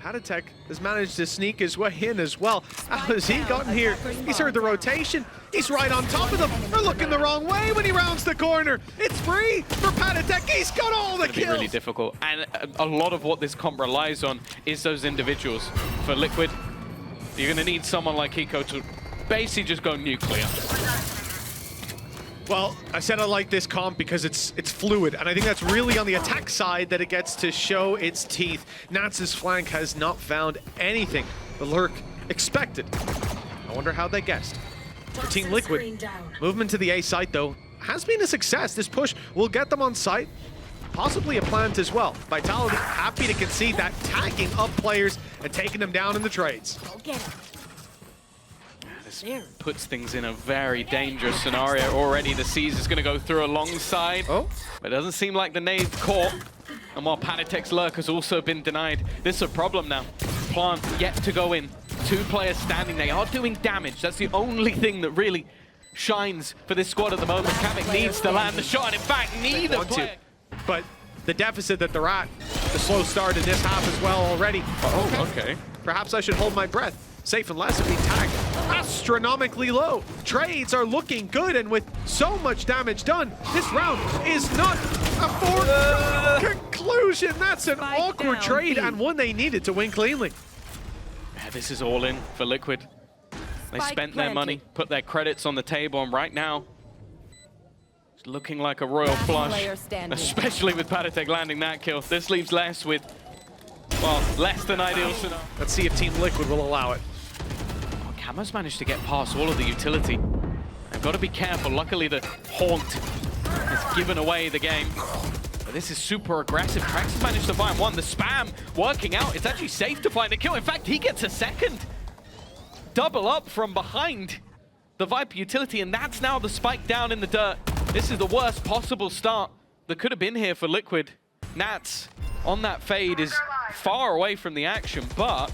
paTiTek has managed to sneak his way in as well. How has he gotten here? He's heard the rotation. He's right on top of them. They're looking the wrong way when he rounds the corner. It's free for paTiTek. He's got all the kills. Really difficult. And a lot of what this comp relies on is those individuals. For Liquid, you're going to need someone like Keiko to basically just go nuclear. Well, I said I like this comp because it's fluid, and I think that's really on the attack side that it gets to show its teeth. Nats' flank has not found anything the Lurk expected. I wonder how they guessed. For Team Liquid, movement to the A site, though, has been a success. This push will get them on site, possibly a plant as well. Vitality happy to concede that, tagging up players and taking them down in the trades. This puts things in a very dangerous scenario already. The C's is going to go through alongside. But it doesn't seem like the nade caught. And while paTiTek's lurk has also been denied, this is a problem now. Plant yet to go in. 2 players standing. They are doing damage. That's the only thing that really shines for this squad at the moment. kamyk needs to land the shot, and in fact, neither player. But the deficit that they're at, the slow start in this half as well already. Okay. Perhaps I should hold my breath. Safe unless it be tagged astronomically low. Trades are looking good, and with so much damage done, this round is not a foregone conclusion. That's an awkward trade, and one they needed to win cleanly. Yeah, this is all in for Liquid. They spent their money, put their credits on the table, and right now, it's looking like a royal flush, especially with paTiTek landing that kill. This leaves less with, well, less than ideal scenario. Let's see if Team Liquid will allow it. Camo's managed to get past all of the utility. They've got to be careful. Luckily, the Haunt has given away the game. But this is super aggressive. trexx has managed to find one. The spam working out. It's actually safe to find a kill. In fact, he gets a second. Double up from behind the Viper utility, and that's now the spike down in the dirt. This is the worst possible start that could have been here for Liquid. Nats on that fade is far away from the action, but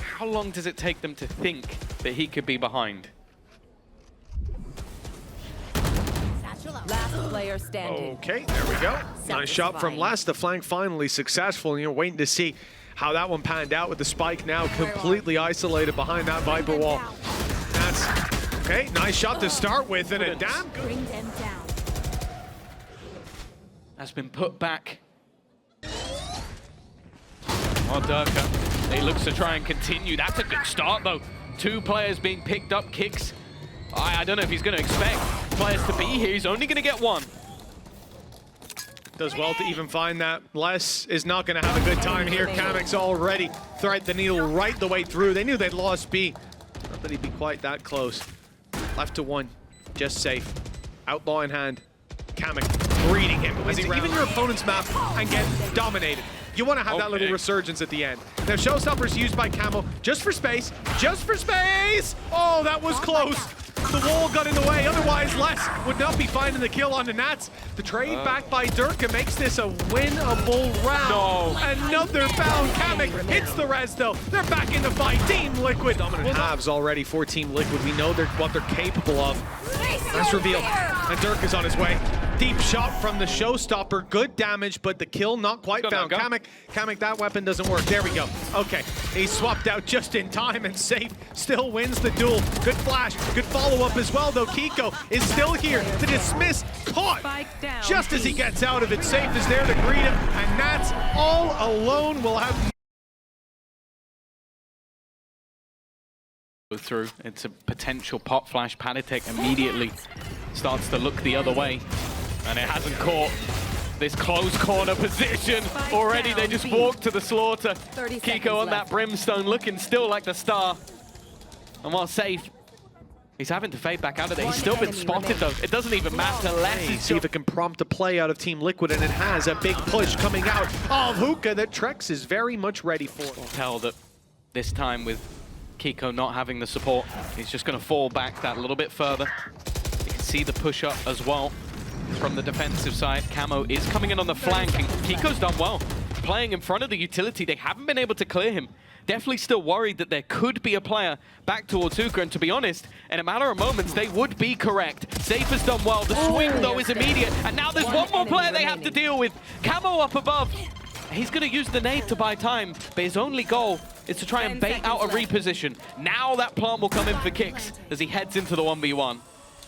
how long does it take them to think that he could be behind? Last player standing. Okay, there we go. Nice shot from Les. The flank finally successful. You're waiting to see how that one panned out with the spike now completely isolated behind that Viper wall. That's okay. Nice shot to start with, and a damn good. Bring them down. Has been put back. Oh, Derke. He looks to try and continue. That's a good start, though. 2 players being picked up. Kicks. I don't know if he's going to expect players to be here. He's only going to get 1. Does well to even find that. Les is not going to have a good time here. kamyk's already thread the needle right the way through. They knew they'd lost B. Not that he'd be quite that close. Left to 1. Just safe. Outlaw in hand. kamyk greeting him as he even your opponent's map and get dominated. You want to have that little resurgence at the end. Now, Showstopper's used by Camo just for space. Just for space! Oh, that was close. The wall got in the way, otherwise Les would not be finding the kill on the Nats. The trade back by Derke makes this a winnable round. No. Another bound. kamyk hits the res though. They're back in the fight. Team Liquid. Dominant halves already for Team Liquid. We know what they're capable of. That's revealed. And Derke is on his way. Deep shot from the Showstopper. Good damage, but the kill not quite found. kamyk, that weapon doesn't work. There we go. Okay, he swapped out just in time, and Sayf still wins the duel. Good flash, good follow-up as well, though. Keiko is still here to dismiss. Caught just as he gets out of it. Sayf is there to greet him, and Nats all alone will have... Through. It's a potential pot flash. paTiTek immediately starts to look the other way, and it hasn't caught this close corner position. Already they just walk to the slaughter. Keiko on that brimstone looking still like the star. And while Sayf, he's having to fade back out of there. He's still been spotted though. It doesn't even matter. Let's see if it can prompt a play out of Team Liquid, and it has a big push coming out of Hookah that trexx is very much ready for. Tell that this time with Keiko not having the support, he's just going to fall back that little bit further. You can see the push up as well from the defensive side. Camo is coming in on the flank, and Keiko's done well. Playing in front of the utility, they haven't been able to clear him. Definitely still worried that there could be a player back towards Hookah, and to be honest, in a matter of moments, they would be correct. Sayf has done well. The swing, though, is immediate, and now there's one more player they have to deal with. Camo up above. He's going to use the nade to buy time, but his only goal is to try and bait out a reposition. Now that plant will come in for Kicks as he heads into the 1v1.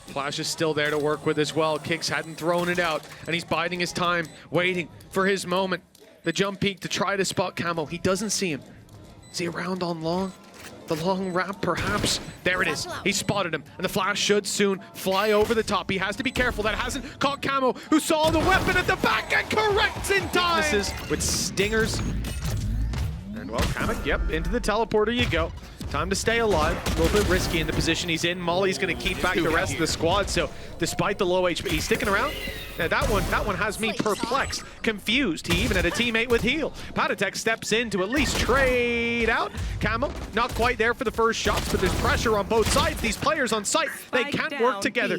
Flash is still there to work with as well. Kicks hadn't thrown it out, and he's biding his time, waiting for his moment. The jump peek to try to spot Camo. He doesn't see him. Is he around on long? The long wrap, perhaps. There it is. He spotted him, and the flash should soon fly over the top. He has to be careful. That hasn't caught Camo, who saw the weapon at the back and corrects in time. This is with stingers. And well, kamyk, yep, into the teleporter you go. Time to stay alive. A little bit risky in the position he's in. Molly's going to keep back the rest of the squad, so despite the low HP, he's sticking around. Now that one has me perplexed, confused. He even had a teammate with heal. paTiTek steps in to at least trade out. Camo, not quite there for the first shots, but there's pressure on both sides. These players on site, they can't work together.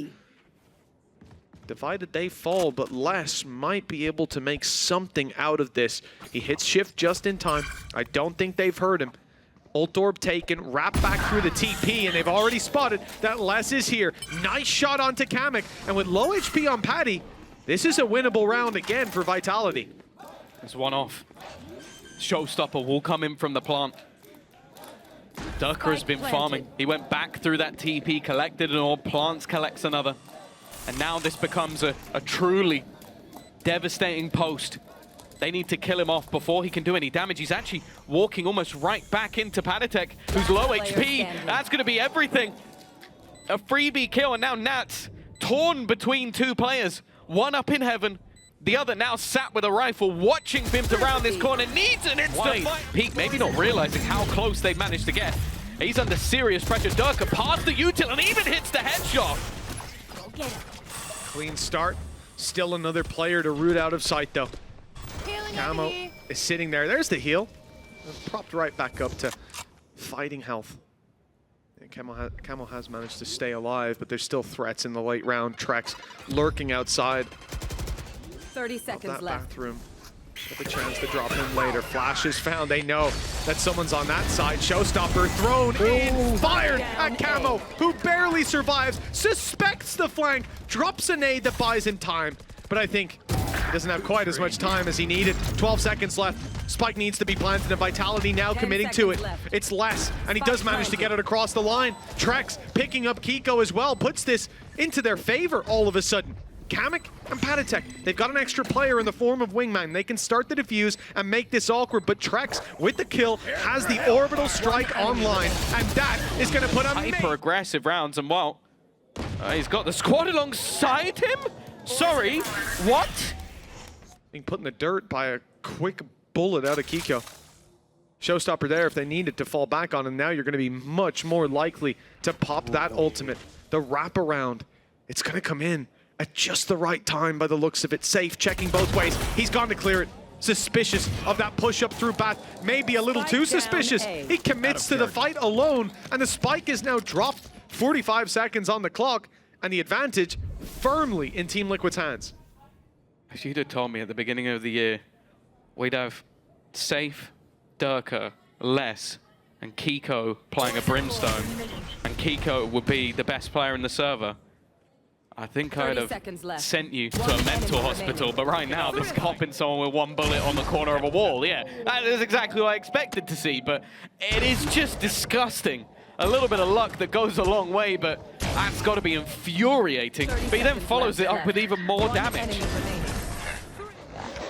Divided they fall, but Les might be able to make something out of this. He hits shift just in time. I don't think they've heard him. Ult orb taken, wrap back through the TP, and they've already spotted that Les is here. Nice shot onto kamyk, and with low HP on Patty, this is a winnable round again for Vitality. There's one off. Showstopper will come in from the plant. Derke has been farming. He went back through that TP, collected an orb, plants collects another. And now this becomes a truly devastating post. They need to kill him off before he can do any damage. He's actually walking almost right back into paTiTek, who's low HP. That's going to be everything. A freebie kill, and now Nats torn between two players. One up in heaven, the other now sat with a rifle, watching Bimped around this corner. Needs an instant fight. Peak maybe not realizing how close they managed to get. He's under serious pressure. Derke past the util and even hits the headshot. Clean start. Still another player to root out of sight, though. Camo is sitting there. There's the heal. Propped right back up to fighting health. And Camo has managed to stay alive, but there's still threats in the late round. trexx lurking outside 30 seconds that left. bathroom. With a chance to drop in later. Flash is found. They know that someone's on that side. Showstopper thrown in, fired at Camo, who barely survives, suspects the flank, drops a nade that buys him time. But I think he doesn't have quite as much time as he needed. 12 seconds left. Spike needs to be planted, and Vitality now committing to it. It's Les, and he does manage to get it across the line. trexx picking up Keiko as well, puts this into their favor all of a sudden. kamyk and paTiTek, they've got an extra player in the form of Wingman. They can start the defuse and make this awkward, but trexx, with the kill, has the orbital strike online, and that is going to put a hyper-aggressive rounds, and well, he's got the squad alongside him? Sorry, what? Being put in the dirt by a quick bullet out of Keiko. Showstopper there if they needed to fall back on him. Now you're going to be much more likely to pop that ultimate. The wraparound, it's going to come in at just the right time by the looks of it. Sayf checking both ways. He's gone to clear it. Suspicious of that push up through bat. Maybe a little too suspicious. He commits to the fight alone, and the spike is now dropped. 45 seconds on the clock, and the advantage firmly in Team Liquid's hands. If you'd have told me at the beginning of the year, we'd have Sayf, Derke, Les, and Keiko playing a Brimstone, and Keiko would be the best player in the server, I think I'd have sent you to a mental hospital. But right now, this hopping someone with one bullet on the corner of a wall, yeah, that is exactly what I expected to see. But it is just disgusting. A little bit of luck that goes a long way, but that's got to be infuriating. But he then follows it up with even more damage.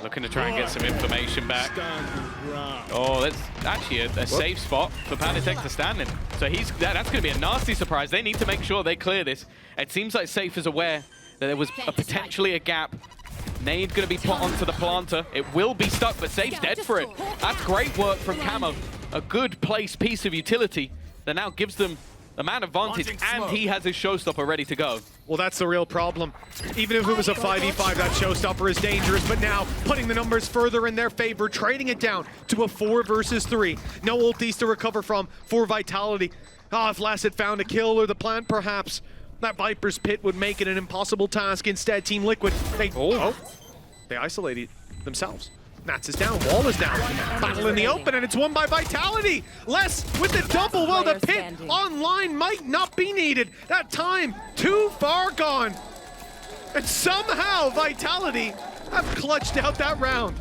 Looking to try and get some information back. Oh, that's actually a safe spot for paTiTek to stand in. So that's going to be a nasty surprise. They need to make sure they clear this. It seems like Sayf is aware that there was potentially a gap. Nade going to be put onto the planter. It will be stuck, but Sayf's dead for it. That's great work from Camo. A good placed piece of utility that now gives them a man advantage, and he has his showstopper ready to go. Well, that's the real problem. Even if it was a 5v5, that showstopper is dangerous, but now putting the numbers further in their favor, trading it down to a 4 versus 3. No ultis to recover from for Vitality. Oh, if Les had found a kill or the plant, perhaps, that Viper's Pit would make it an impossible task. Instead, Team Liquid, they isolate themselves. Nats is down, Wall is down. Battle in the open, and it's won by Vitality. Les with the double. Well, the pit online might not be needed. That time too far gone. And somehow Vitality have clutched out that round.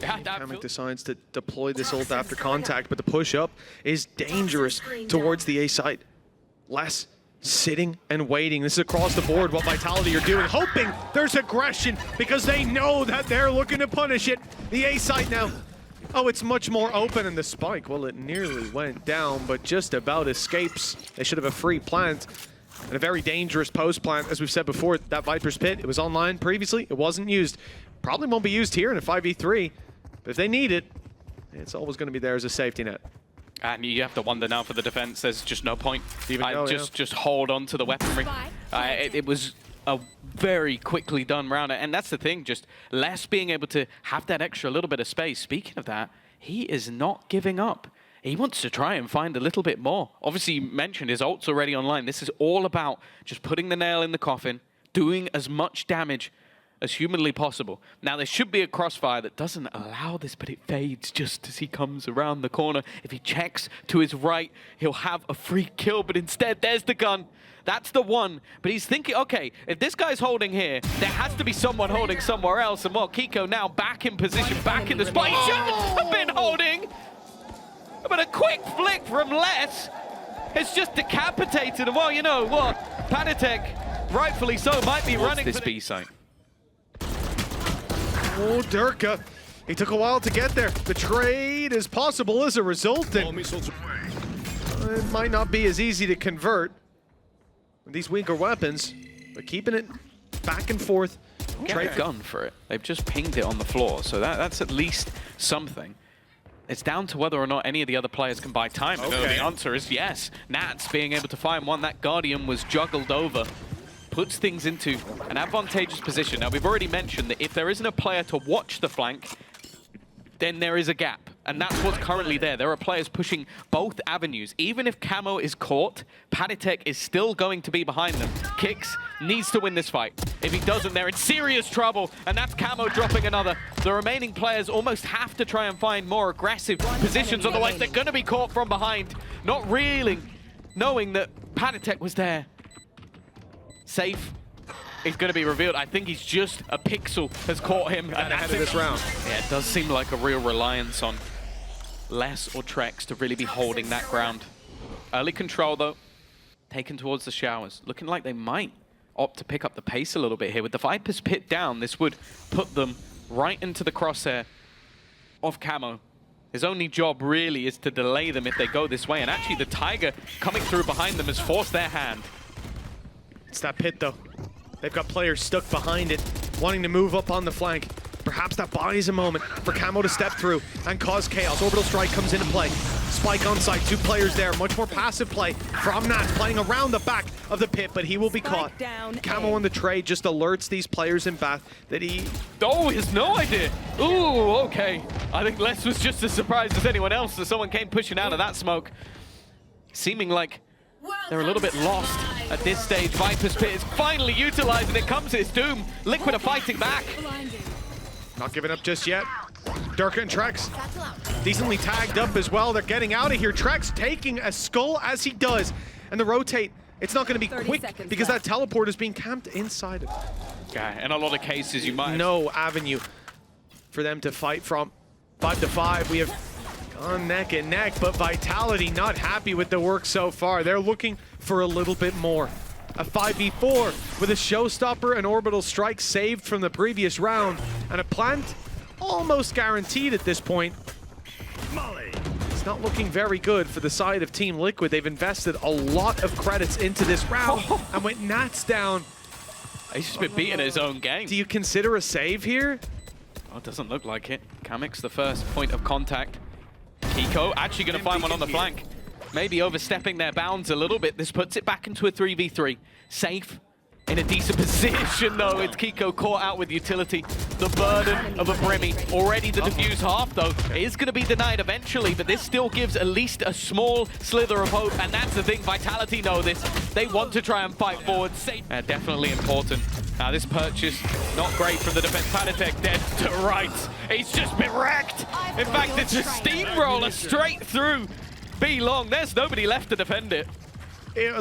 kamyk decides to deploy this ult after contact, but the push up is dangerous towards the A site. Les sitting and waiting. This is across the board what Vitality are doing, hoping there's aggression because they know that they're looking to punish it. The A site now. Oh, it's much more open, and the spike, well, it nearly went down, but just about escapes. They should have a free plant and a very dangerous post plant. As we've said before, that Viper's Pit, it was online previously. It wasn't used. Probably won't be used here in a 5v3, but if they need it, it's always going to be there as a safety net. And you have to wonder now for the defense, there's just no point. Just hold on to the weaponry. It was a very quickly done round, and that's the thing, just Les being able to have that extra little bit of space. Speaking of that, he is not giving up. He wants to try and find a little bit more. Obviously, you mentioned his ult's already online. This is all about just putting the nail in the coffin, doing as much damage as humanly possible. Now, there should be a crossfire that doesn't allow this, but it fades just as he comes around the corner. If he checks to his right, he'll have a free kill, but instead, there's the gun. That's the one. But he's thinking, okay, if this guy's holding here, there has to be someone holding somewhere else. And well, Keiko now back in position, back in the spot. He shouldn't have been holding. But a quick flick from Les has just decapitated him. Well, you know what? paTiTek, rightfully so, might be running this B site. Oh, Derke. He took a while to get there. The trade is possible as a result. And it might not be as easy to convert with these weaker weapons, but keeping it back and forth. Trade gun for it. They've just pinged it on the floor, so that's at least something. It's down to whether or not any of the other players can buy time. Okay. The answer is yes. Nats being able to find one. That Guardian was juggled over. Puts things into an advantageous position. Now, we've already mentioned that if there isn't a player to watch the flank, then there is a gap. And that's what's currently there. There are players pushing both avenues. Even if Camo is caught, paTiTek is still going to be behind them. Kicks needs to win this fight. If he doesn't, they're in serious trouble. And that's Camo dropping another. The remaining players almost have to try and find more aggressive positions. Otherwise, they're going to be caught from behind. Not really knowing that paTiTek was there. Sayf is going to be revealed. I think he's just a pixel has caught him at the end of this round. Yeah, it does seem like a real reliance on Les or trexx to really be holding that ground. Early control, though, taken towards the showers. Looking like they might opt to pick up the pace a little bit here. With the Viper's Pit down, this would put them right into the crosshair of Camo. His only job really is to delay them if they go this way. And actually, the Tiger coming through behind them has forced their hand. It's that pit, though. They've got players stuck behind it, wanting to move up on the flank. perhaps that buys a moment for Kamo to step through and cause chaos. Orbital Strike comes into play. Spike on site, 2 players there. Much more passive play from Nats, playing around the back of the pit, but he will be caught. Kamo on the trade just alerts these players in Bath that he... Oh, he has no idea. Ooh, okay. I think Les was just as surprised as anyone else that someone came pushing out of that smoke. Seeming like they're a little bit lost at this stage. Viper's pit is finally utilized and it comes to its doom. Liquid are fighting back. Not giving up just yet. Derke and trexx decently tagged up as well. They're getting out of here. Trexx taking a skull as he does. And the rotate, it's not going to be quick because that teleport is being camped inside of it. Yeah, in a lot of cases you might... No avenue for them to fight from. 5-5, we have gone neck and neck, but Vitality not happy with the work so far. They're looking for a little bit more. A 5v4 with a showstopper, an orbital strike saved from the previous round, and a plant almost guaranteed at this point. It's not looking very good for the side of Team Liquid. They've invested a lot of credits into this round, and with Nats down... He's just been beating his own game. Do you consider a save here? Oh, it doesn't look like it. kamyk's the first point of contact. Keiko actually going to find one on the flank. Maybe overstepping their bounds a little bit. This puts it back into a 3v3. Safe in a decent position, though. It's Keiko caught out with utility. The burden of a Brimmy. Already the diffuse half, though, is going to be denied eventually, but this still gives at least a small slither of hope, and that's the thing. Vitality know this. They want to try and fight forward. Safe. Definitely important. Now, this purchase, not great from the defense. paTiTek dead to rights. He's just been wrecked. In fact, it's a steamroller straight through B long. There's nobody left to defend it.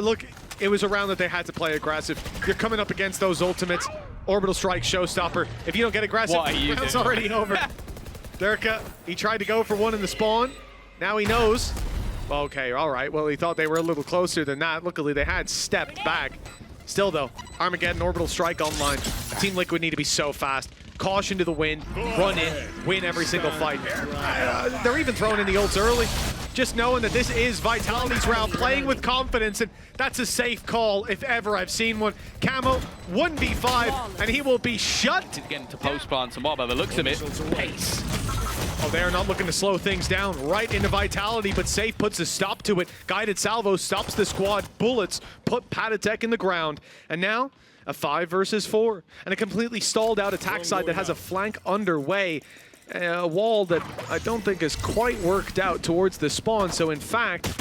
Look, it was a round that they had to play aggressive. You're coming up against those ultimates. Orbital Strike, showstopper. If you don't get aggressive, the round's already over. Derke, he tried to go for one in the spawn. Now he knows. Well, okay, all right. Well, he thought they were a little closer than that. Luckily, they had stepped back. Still, though, Armageddon, Orbital Strike online. Team Liquid need to be so fast. Caution to the wind, run in, win every single fight. They're even throwing in the ults early. Just knowing that this is Vitality's round, playing with confidence, and that's a safe call if ever I've seen one. Kamo, 1v5, and he will be shut. He's getting to post plant some more by the looks of it. Pace. Oh, they're not looking to slow things down. Right into Vitality, but Sayf puts a stop to it. Guided salvo stops the squad. Bullets put paTiTek in the ground. And now, a 5 versus 4. And a completely stalled out attack side that has a flank underway. A wall that I don't think has quite worked out towards the spawn. So in fact,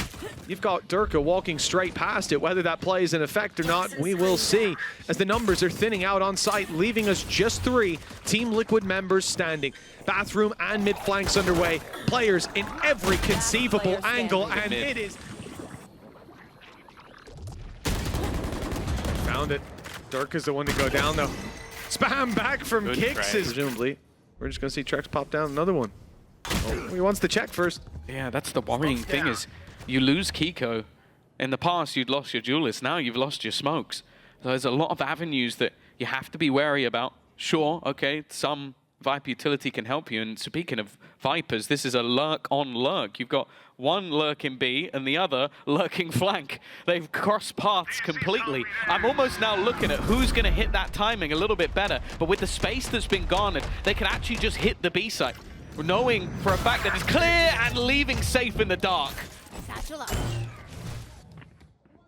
you've got Derke walking straight past it. Whether that plays an effect or not, we will see, as the numbers are thinning out on site, leaving us just 3 Team Liquid members standing. Bathroom and mid flanks underway. Players in every conceivable angle, and it is... Found it. Derke's the one to go down, though. Spam back from Kicks, presumably. We're just going to see trexx pop down another one. Oh, he wants to check first. Yeah, that's the worrying thing is you lose Keiko. In the past, you'd lost your duelists. Now you've lost your smokes. So there's a lot of avenues that you have to be wary about. Sure, okay, some Viper utility can help you. And speaking of Vipers, this is a lurk on lurk. You've got one lurking B and the other lurking flank. They've crossed paths completely. I'm almost now looking at who's going to hit that timing a little bit better. But with the space that's been garnered, they can actually just hit the B site, knowing for a fact that it's clear and leaving Safe in the dark.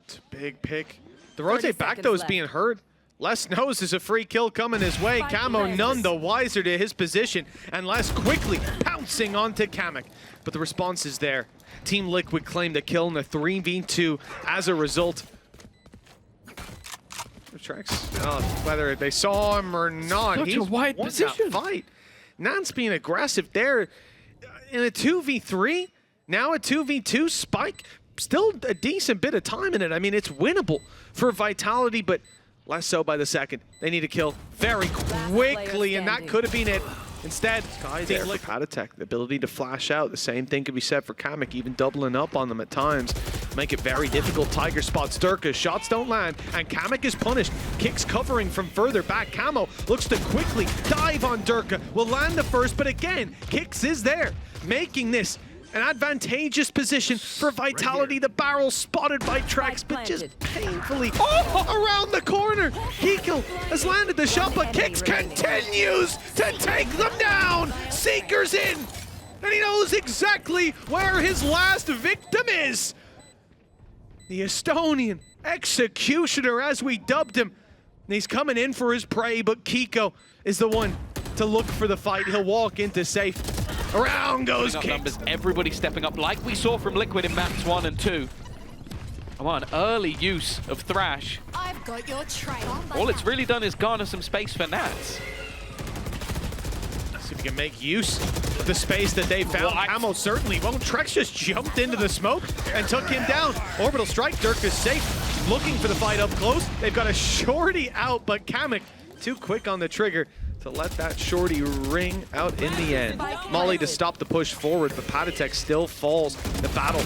It's a big pick. The rotate back, though, is being heard. Les knows there's a free kill coming his way. Kamo none the wiser to his position, and Les quickly pouncing onto kamyk. But the response is there. Team Liquid claimed a kill in a 3v2 as a result. Trexx, whether they saw him or not, Such a wide position. Fight. Nance being aggressive there in a 2v3. Now a 2v2 spike. Still a decent bit of time in it. I mean, it's winnable for Vitality, but less so by the second. They need to kill very quickly, and that could have been it. Instead, Sky there for paTiTek, the ability to flash out. The same thing could be said for kamyk, even doubling up on them at times. Make it very difficult. Tiger spots Derke, shots don't land, and kamyk is punished. Kicks covering from further back. Kamo looks to quickly dive on Derke. Will land the first, but again, Kicks is there, making this An advantageous position for Vitality. The barrel spotted by trexx, but just painfully around the corner. Keiko has landed the shot, but Kicks continues to take them down. Seeker's in, and he knows exactly where his last victim is. The Estonian executioner, as we dubbed him. And he's coming in for his prey, but Keiko is the one to look for the fight. He'll walk into Sayf. Around goes Kicks. Everybody stepping up like we saw from Liquid in maps 1 and 2. Come on, early use of Thrash. I've got your trail. All it's really done is garner some space for Nats. See if he can make use of the space that they found. Kamo certainly won't. trexx just jumped into the smoke and took him down. Orbital strike, Derke is safe. Looking for the fight up close. They've got a shorty out, but kamyk too quick on the trigger to let that shorty ring out in the end. Molly to stop the push forward, but paTiTek still falls. The battle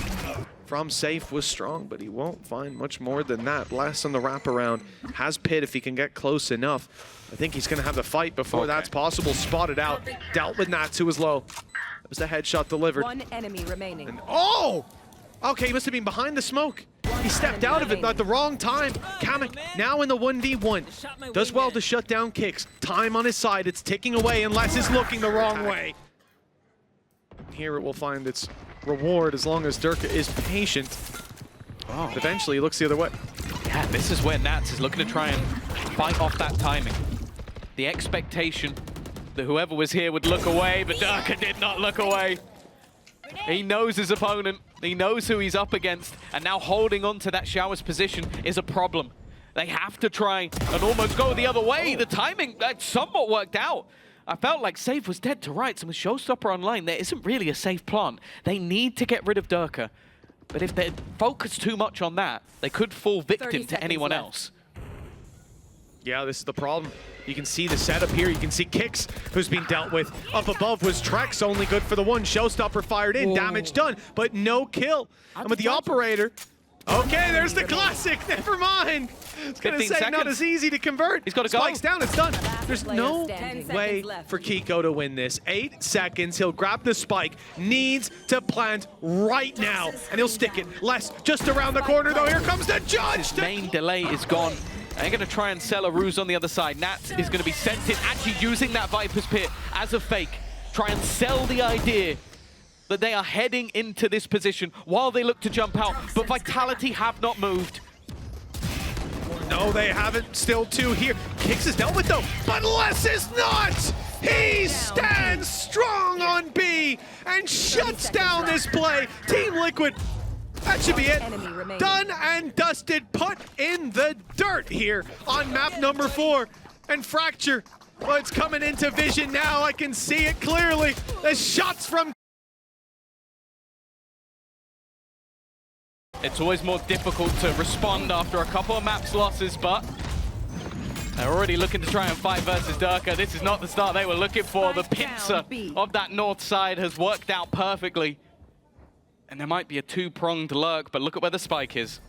from Sayf was strong, but he won't find much more than that. Last on the wraparound. Has Pit if he can get close enough. I think he's going to have the fight before that's possible. Spotted out. Dealt with Nats, who was low. That was the headshot delivered. One enemy remaining. And, oh! Okay, he must have been behind the smoke. He stepped out of it at the wrong time. kamyk now in the 1v1. Does well to shut down Kicks. Time on his side. It's ticking away unless it's looking the wrong way. Here it will find its reward as long as Derke is patient. Oh. Eventually he looks the other way. Yeah, this is where Nats is looking to try and fight off that timing. The expectation that whoever was here would look away, but Derke did not look away. He knows his opponent, he knows who he's up against, and now holding on to that shower's position is a problem. They have to try and almost go the other way. The timing, that somewhat worked out. I felt like Sayf was dead to rights, and with Showstopper online, there isn't really a safe plan. They need to get rid of Derke, but if they focus too much on that, they could fall victim to anyone else. Yeah, this is the problem. You can see the setup here. You can see Kicks, who's been dealt with. Up above was trexx, only good for the one. Showstopper fired in, damage done, but no kill. And with the operator, okay, there's the classic, never mind. I was gonna say, not as easy to convert. He's got to go. Spikes down, it's done. There's no way for Keiko to win this. 8 seconds, he'll grab the spike. Needs to plant right now, and he'll stick it. Less, just around the corner though, here comes the judge. Main delay is gone. They're going to try and sell a ruse on the other side. Nats is going to be sent in, actually using that Viper's Pit as a fake. Try and sell the idea that they are heading into this position while they look to jump out. But Vitality have not moved. No, they haven't. Still 2 here. Kicks is dealt with though, but Less is not! He stands strong on B and shuts down this play. Team Liquid, that should be it. Done and dusted, put in the dirt here on map number 4. And Fracture, well, it's coming into vision now. I can see it clearly. The shots from... It's always more difficult to respond after a couple of maps losses, but they're already looking to try and fight versus Derke. This is not the start they were looking for. The pincer of that north side has worked out perfectly. And there might be a 2-pronged lurk, but look at where the spike is.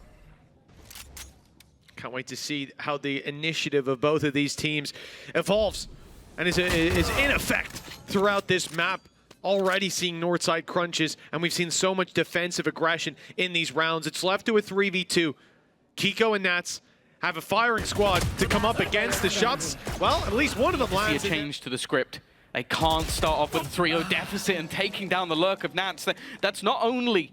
Can't wait to see how the initiative of both of these teams evolves and is in effect throughout this map. Already seeing north side crunches, and we've seen so much defensive aggression in these rounds. It's left to a 3v2. Keiko and Nats have a firing squad to come up against the shots. Well, at least one of them lands. See a change to the script. They can't start off with a 3-0 deficit and taking down the lurk of Nats. That's not only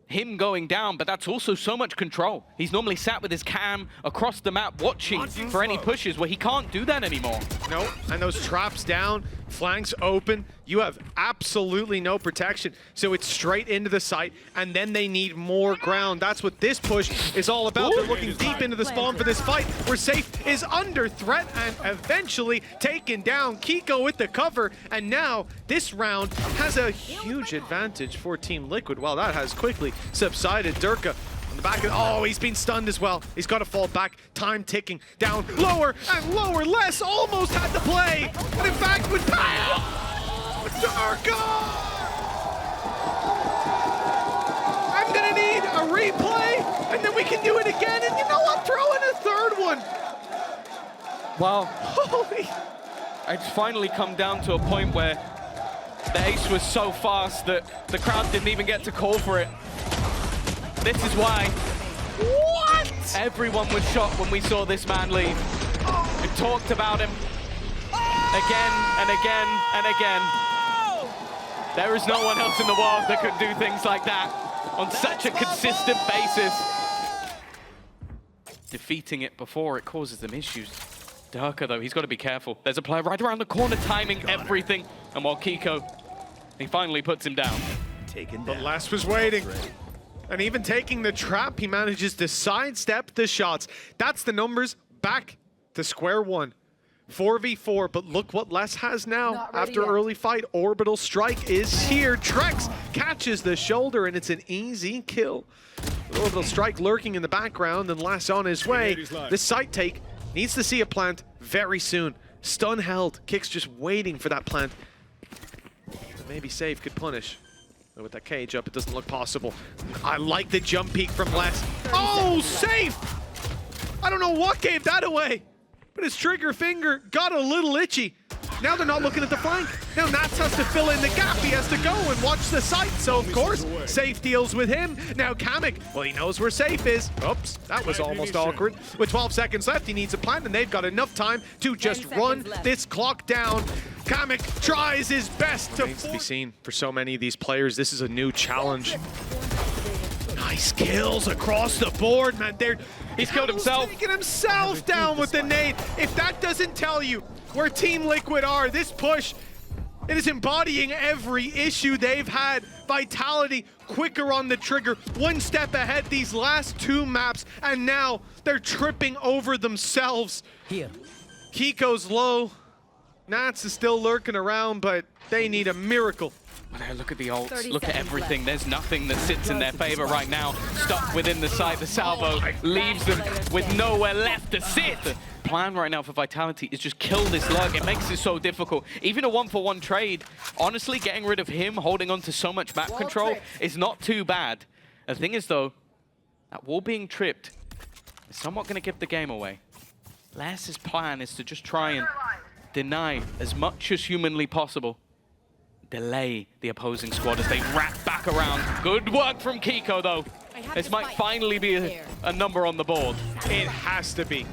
him going down, but that's also so much control. He's normally sat with his cam across the map watching for any pushes where he can't do that anymore. No, and those traps down, flanks open, you have absolutely no protection. So it's straight into the site, and then they need more ground. That's what this push is all about. They're looking deep into the spawn for this fight, where Sayf is under threat and eventually taken down. Keiko with the cover, and now this round has a huge advantage for Team Liquid. Well, that has quickly subsided. Derke on the back of, oh, he's been stunned as well. He's got to fall back. Time ticking down lower and lower. Less almost had the play, and in fact with Derke! I'm gonna need a replay, and then we can do it again, and you know, I'll throw in a third one. Wow. Holy. It's finally come down to a point where The ace was so fast that the crowd didn't even get to call for it. This is why everyone was shocked when we saw this man leave. We talked about him again and again and again. There is no one else in the world that could do things like that on such a consistent basis. Defeating it before it causes them issues. Derke, though, he's got to be careful. There's a player right around the corner timing everything. And while Keiko, he finally puts him down. But Les was waiting. And even taking the trap, he manages to sidestep the shots. That's the numbers back to square one. 4v4, but look what Les has now after early fight. Orbital strike is here. Trexx catches the shoulder, and it's an easy kill. Orbital strike lurking in the background, and Les on his way. This site take needs to see a plant very soon. Stun held. Kick's just waiting for that plant. Maybe Sayf could punish. But with that cage up, it doesn't look possible. I like the jump peek from Les. Oh, Sayf! I don't know what gave that away, but his trigger finger got a little itchy. Now they're not looking at the flank. Now Nats has to fill in the gap. He has to go and watch the site. So, of course, Sayf deals with him. Now kamyk, well, he knows where Sayf is. Oops, that was almost awkward. With 12 seconds left, he needs a plant, and they've got enough time to just run this clock down. kamyk tries his best to be seen for so many of these players. This is a new challenge. Nice kills across the board, man. He's killed himself. Taking himself down with the nade. If that doesn't tell you where Team Liquid are, this push, it is embodying every issue they've had. Vitality, quicker on the trigger, one step ahead these last two maps, and now they're tripping over themselves. Here. Keiko's low. Nats is still lurking around, but they need a miracle. Look at the ults, look at everything. There's nothing that sits in their favor right now. Stuck within the site, the salvo leaves them with nowhere left to sit. The plan right now for Vitality is just kill this lurk. It makes it so difficult. Even a 1-for-1 trade, honestly, getting rid of him, holding on to so much map control is not too bad. The thing is, though, that wall being tripped is somewhat going to give the game away. Les's plan is to just try and deny as much as humanly possible. Delay the opposing squad as they wrap back around. Good work from Keiko, though. This might finally be a number on the board. It has to be.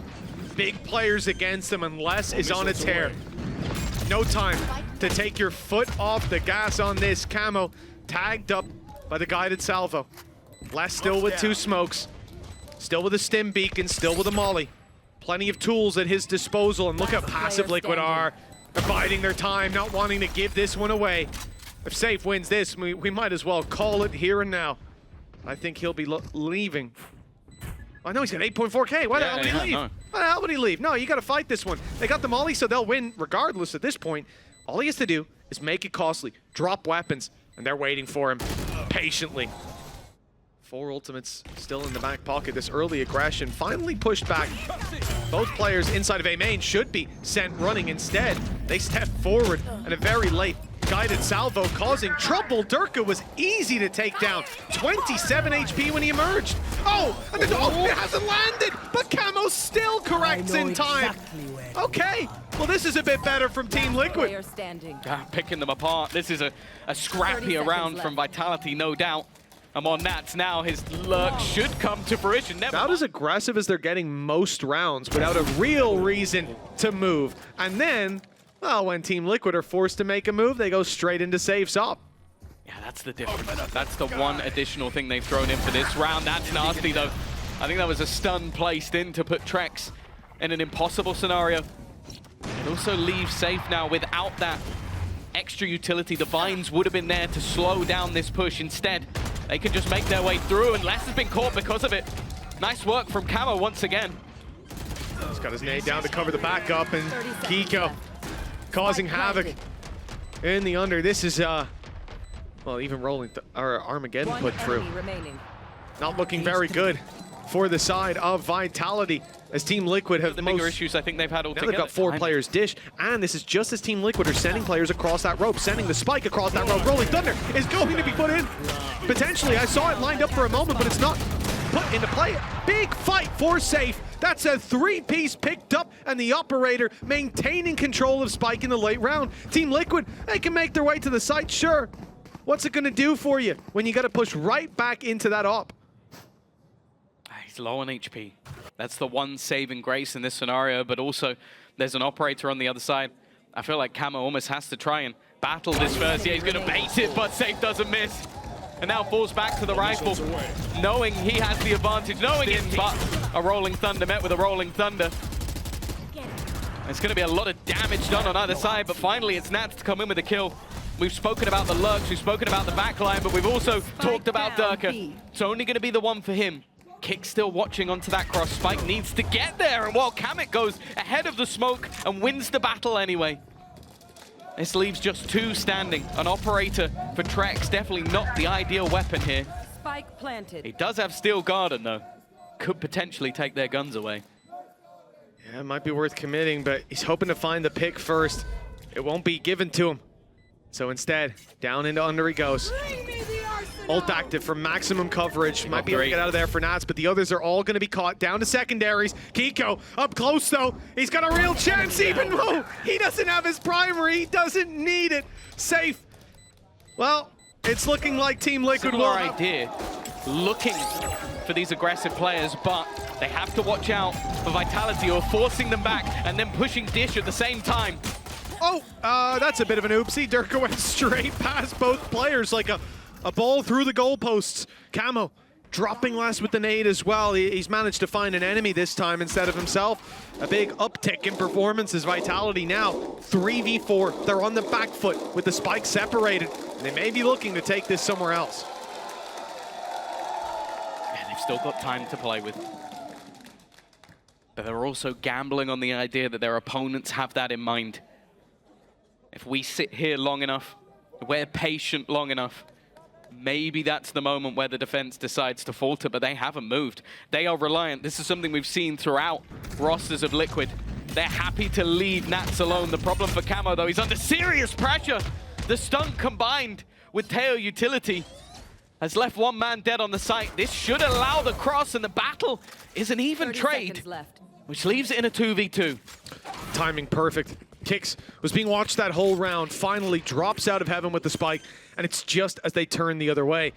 Big players against them, and Les is on a tear. No time to take your foot off the gas on this. Camo tagged up by the guided salvo. Les still with two smokes. Still with a stim beacon, still with a molly. Plenty of tools at his disposal, and look how passive Liquid are. They're biding their time, not wanting to give this one away. If Sayf wins this, we might as well call it here and now. I think he'll be leaving. I know he's got 8.4K. Why the hell would he leave? No. Why the hell would he leave? No, you got to fight this one. They got the molly, so they'll win regardless at this point. All he has to do is make it costly, drop weapons, and they're waiting for him patiently. 4 ultimates still in the back pocket. This early aggression finally pushed back. Both players inside of A main should be sent running. Instead, they step forward and a very late guided salvo causing trouble. Derke was easy to take down. 27 HP when he emerged. Oh, and it hasn't landed, but Camo still corrects in time. Okay, well this is a bit better from Team Liquid. Picking them apart. This is a scrappy round from Vitality, no doubt. I'm on Nats now. His lurk should come to fruition. About as aggressive as they're getting most rounds without a real reason to move. And then, well, when Team Liquid are forced to make a move, they go straight into Sayf's op. Yeah, that's the difference. That's the one additional thing they've thrown in for this round. That's nasty, though. I think that was a stun placed in to put Trexx in an impossible scenario. It also leaves Sayf now without that extra utility. The vines would have been there to slow down this push. Instead, they can just make their way through, and Les has been caught because of it. Nice work from Camo once again. He's got his nade down to cover the backup, and Keiko causing havoc in the under. This is, well, even rolling Armageddon put through. Not looking very good for the side of Vitality, as Team Liquid have the bigger issues I think they've had altogether. Now they've got 4 players dish, and this is just as Team Liquid are sending players across that rope, sending the spike across that rope. Rolling Thunder is going to be put in. Potentially, I saw it lined up for a moment, but it's not put into play. Big fight for Sayf. That's a 3-piece picked up, and the operator maintaining control of Spike in the late round. Team Liquid, they can make their way to the site, sure. What's it gonna do for you when you gotta push right back into that op? He's low on HP. That's the one saving grace in this scenario, but also there's an operator on the other side. I feel like Kamo almost has to try and battle this first. Yeah, he's gonna bait it, but Sayf doesn't miss. And now falls back to the rifle, knowing he has the advantage, knowing it, but a Rolling Thunder met with a Rolling Thunder. It's gonna be a lot of damage done on either side, but finally it's Nats to come in with a kill. We've spoken about the lugs, we've spoken about the backline, but we've also talked about Derke. It's only gonna be the one for him. Kick still watching onto that cross. Spike needs to get there, and while kamyk goes ahead of the smoke and wins the battle anyway. This leaves just 2 standing. An operator for trexx, definitely not the ideal weapon here. Spike planted. He does have Steel Garden though. Could potentially take their guns away. Yeah, it might be worth committing, but he's hoping to find the pick first. It won't be given to him. So instead, down into under he goes. Ult active for maximum coverage. Might be able to get out of there for Nats, but the others are all going to be caught. Down to secondaries. Keiko up close though. He's got a real chance even though he doesn't have his primary. He doesn't need it. Sayf. Well, it's looking like Team Liquid will. Similar idea. Looking for these aggressive players, but they have to watch out for Vitality or forcing them back and then pushing Dish at the same time. Oh, that's a bit of an oopsie. Derke went straight past both players like a ball through the goalposts. Kamo dropping last with the nade as well. He's managed to find an enemy this time instead of himself. A big uptick in performance as Vitality now 3v4. They're on the back foot with the spike separated. And they may be looking to take this somewhere else. Yeah, they've still got time to play with. But they're also gambling on the idea that their opponents have that in mind. If we sit here long enough, we're patient long enough, maybe that's the moment where the defense decides to falter, but they haven't moved. They are reliant. This is something we've seen throughout rosters of Liquid. They're happy to leave Nats alone. The problem for Kamo, though, he's under serious pressure. The stunt combined with Teo utility has left one man dead on the site. This should allow the cross, and the battle is an even trade, which leaves it in a 2v2. Timing perfect. Kicks was being watched that whole round, finally drops out of heaven with the spike, and it's just as they turn the other way.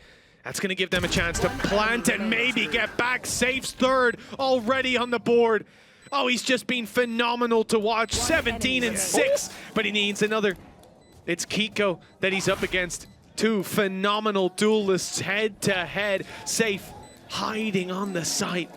That's going to give them a chance to plant and maybe get back. Sayf's third already on the board. Oh, he's just been phenomenal to watch. 17 and 6, but he needs another. It's Keiko that he's up against. 2 phenomenal duelists head to head. Sayf hiding on the site.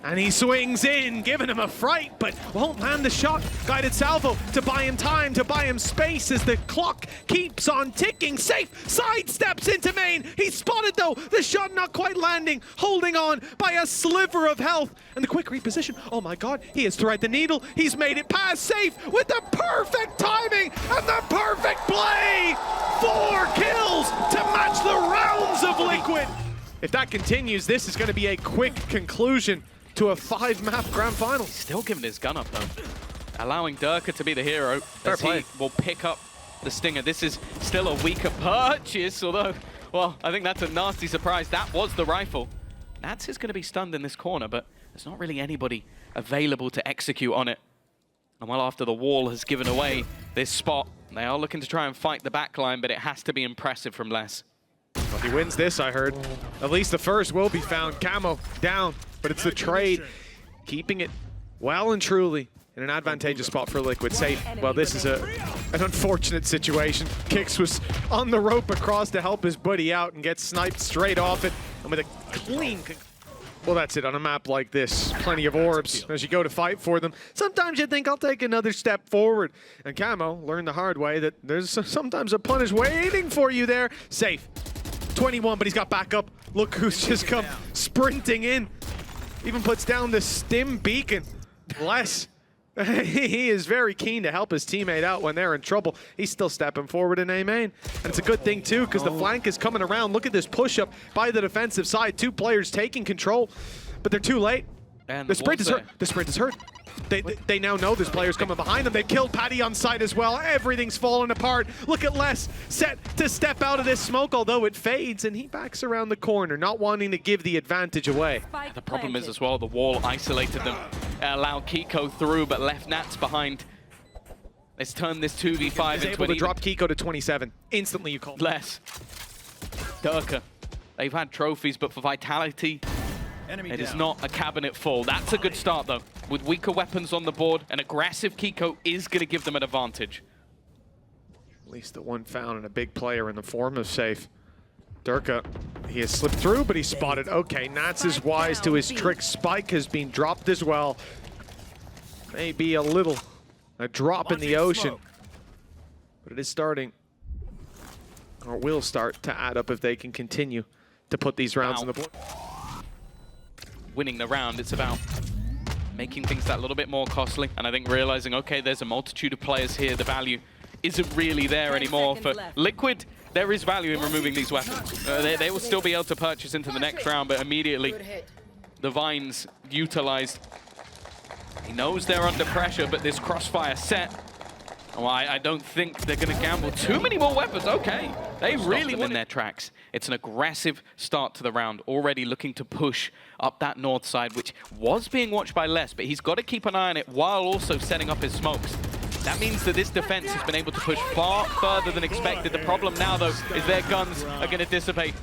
And he swings in, giving him a fright, but won't land the shot. Guided salvo to buy him time, to buy him space as the clock keeps on ticking. Sayf sidesteps into main. He's spotted though, the shot not quite landing, holding on by a sliver of health. And the quick reposition, oh my God, he has threaded the needle. He's made it past Sayf with the perfect timing and the perfect play. 4 kills to match the rounds of Liquid. If that continues, this is gonna be a quick conclusion to a 5-map grand final. Still giving his gun up though. Allowing Derke to be the hero as he will pick up the stinger. This is still a weaker purchase, although, well, I think that's a nasty surprise. That was the rifle. Nats is going to be stunned in this corner, but there's not really anybody available to execute on it. And well, after the wall has given away this spot, they are looking to try and fight the backline, but it has to be impressive from Les. Well, if he wins this, I heard, at least the first will be found. Kamo down, but it's the trade. Keeping it well and truly in an advantageous spot for Liquid. Sayf, well, this is an unfortunate situation. Kicks was on the rope across to help his buddy out and gets sniped straight off it. And with a clean... Well, that's it on a map like this. Plenty of orbs as you go to fight for them. Sometimes you think I'll take another step forward. And Kamo learned the hard way that there's sometimes a punish waiting for you there. Sayf, 21, but he's got backup. Look who's just come sprinting in. Even puts down the stim beacon. Bless. He is very keen to help his teammate out when they're in trouble. He's still stepping forward in A main. And it's a good thing too, because the flank is coming around. Look at this push-up by the defensive side. 2 players taking control, but they're too late. And the sprint is hurt. The sprint is hurt. They now know there's players coming behind them. They killed Patty on site as well. Everything's falling apart. Look at Les set to step out of this smoke, although it fades, and he backs around the corner, not wanting to give the advantage away. The problem is as well, the wall isolated them allowed Keiko through, but left Nats behind. Let's turn this 2v5 He's into able an to even drop Keiko to 27. Instantly you call. less. Derke. They've had trophies, but for Vitality, it is not a cabinet full. That's a good start, though. With weaker weapons on the board, an aggressive Keiko is going to give them an advantage. At least the one found in a big player in the form of Sayf. Derke, he has slipped through, but he's spotted. Okay, Nats is wise to his trick. Spike has been dropped as well. Maybe a drop in the ocean. But it is starting, or will start, to add up if they can continue to put these rounds on the board. Winning the round, it's about making things that little bit more costly. And I think realizing, okay, there's a multitude of players here. The value isn't really there anymore. For Liquid, there is value in removing these weapons. They will still be able to purchase into the next round, but immediately the Vines utilized. He knows they're under pressure, but this crossfire set, well, I don't think they're going to gamble too many more weapons. Okay, they really win their tracks. It's an aggressive start to the round, already looking to push up that north side, which was being watched by Les, but he's got to keep an eye on it while also setting up his smokes. That means that this defense has been able to push far further than expected. The problem now, though, is their guns are going to dissipate.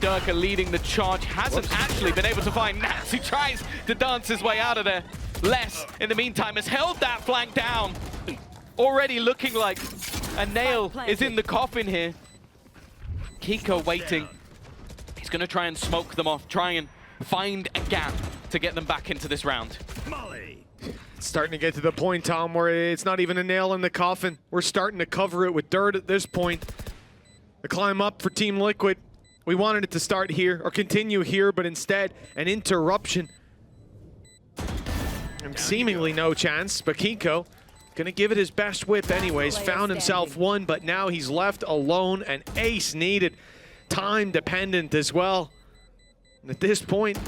Derke leading the charge, hasn't actually been able to find Nats, who tries to dance his way out of there. Les, in the meantime, has held that flank down. Already looking like a nail is in the coffin here. Keiko waiting. He's going to try and smoke them off, try and find a gap to get them back into this round. It's starting to get to the point, Tom, where it's not even a nail in the coffin. We're starting to cover it with dirt at this point. The climb up for Team Liquid. We wanted it to start here or continue here, but instead an interruption. And seemingly no chance, but Keiko gonna give it his best whip anyways. Found himself one, but now he's left alone. An ace needed. Time dependent as well. And at this point,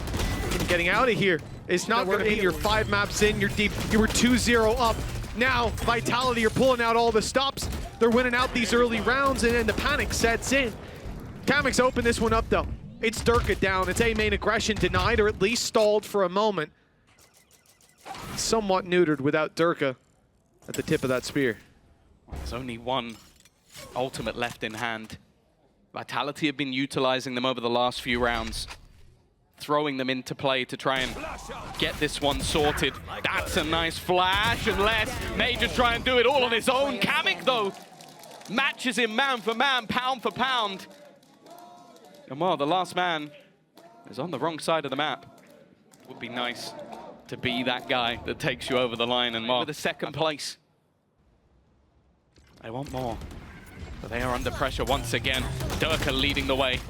getting out of here is not gonna be your 5 maps in, you're deep. You were 2-0 up. Now, Vitality are pulling out all the stops. They're winning out these early rounds, and then the panic sets in. kamyk's opened this one up though. It's Derke down. It's A main aggression denied, or at least stalled for a moment. Somewhat neutered without Derke at the tip of that spear. There's only one ultimate left in hand. Vitality have been utilizing them over the last few rounds, throwing them into play to try and get this one sorted. That's a nice flash, and Les may just try and do it all on his own. kamyk, though, matches him man for man, pound for pound. And well, the last man is on the wrong side of the map. Would be nice to be that guy that takes you over the line and more. With the second place. They want more, but they are under pressure once again. Derke leading the way.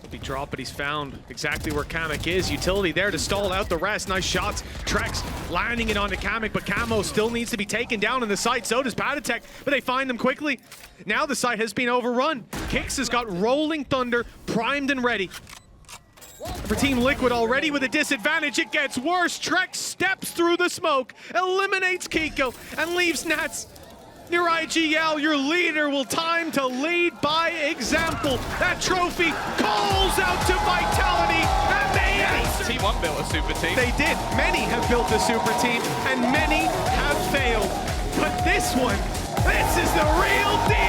He dropped, but he's found exactly where kamyk is. Utility there to stall out the rest. Nice shots. Trexx landing it onto kamyk, but Camo still needs to be taken down in the site. So does paTiTek, but they find them quickly. Now the site has been overrun. Kicks has got Rolling Thunder primed and ready. For Team Liquid already with a disadvantage, it gets worse. Trexx steps through the smoke, eliminates Keiko, and leaves Nats. Your IGL, your leader, will time to lead by example. That trophy calls out to Vitality, and they answer. T1 built a super team. They did. Many have built a super team, and many have failed. But this one, this is the real deal.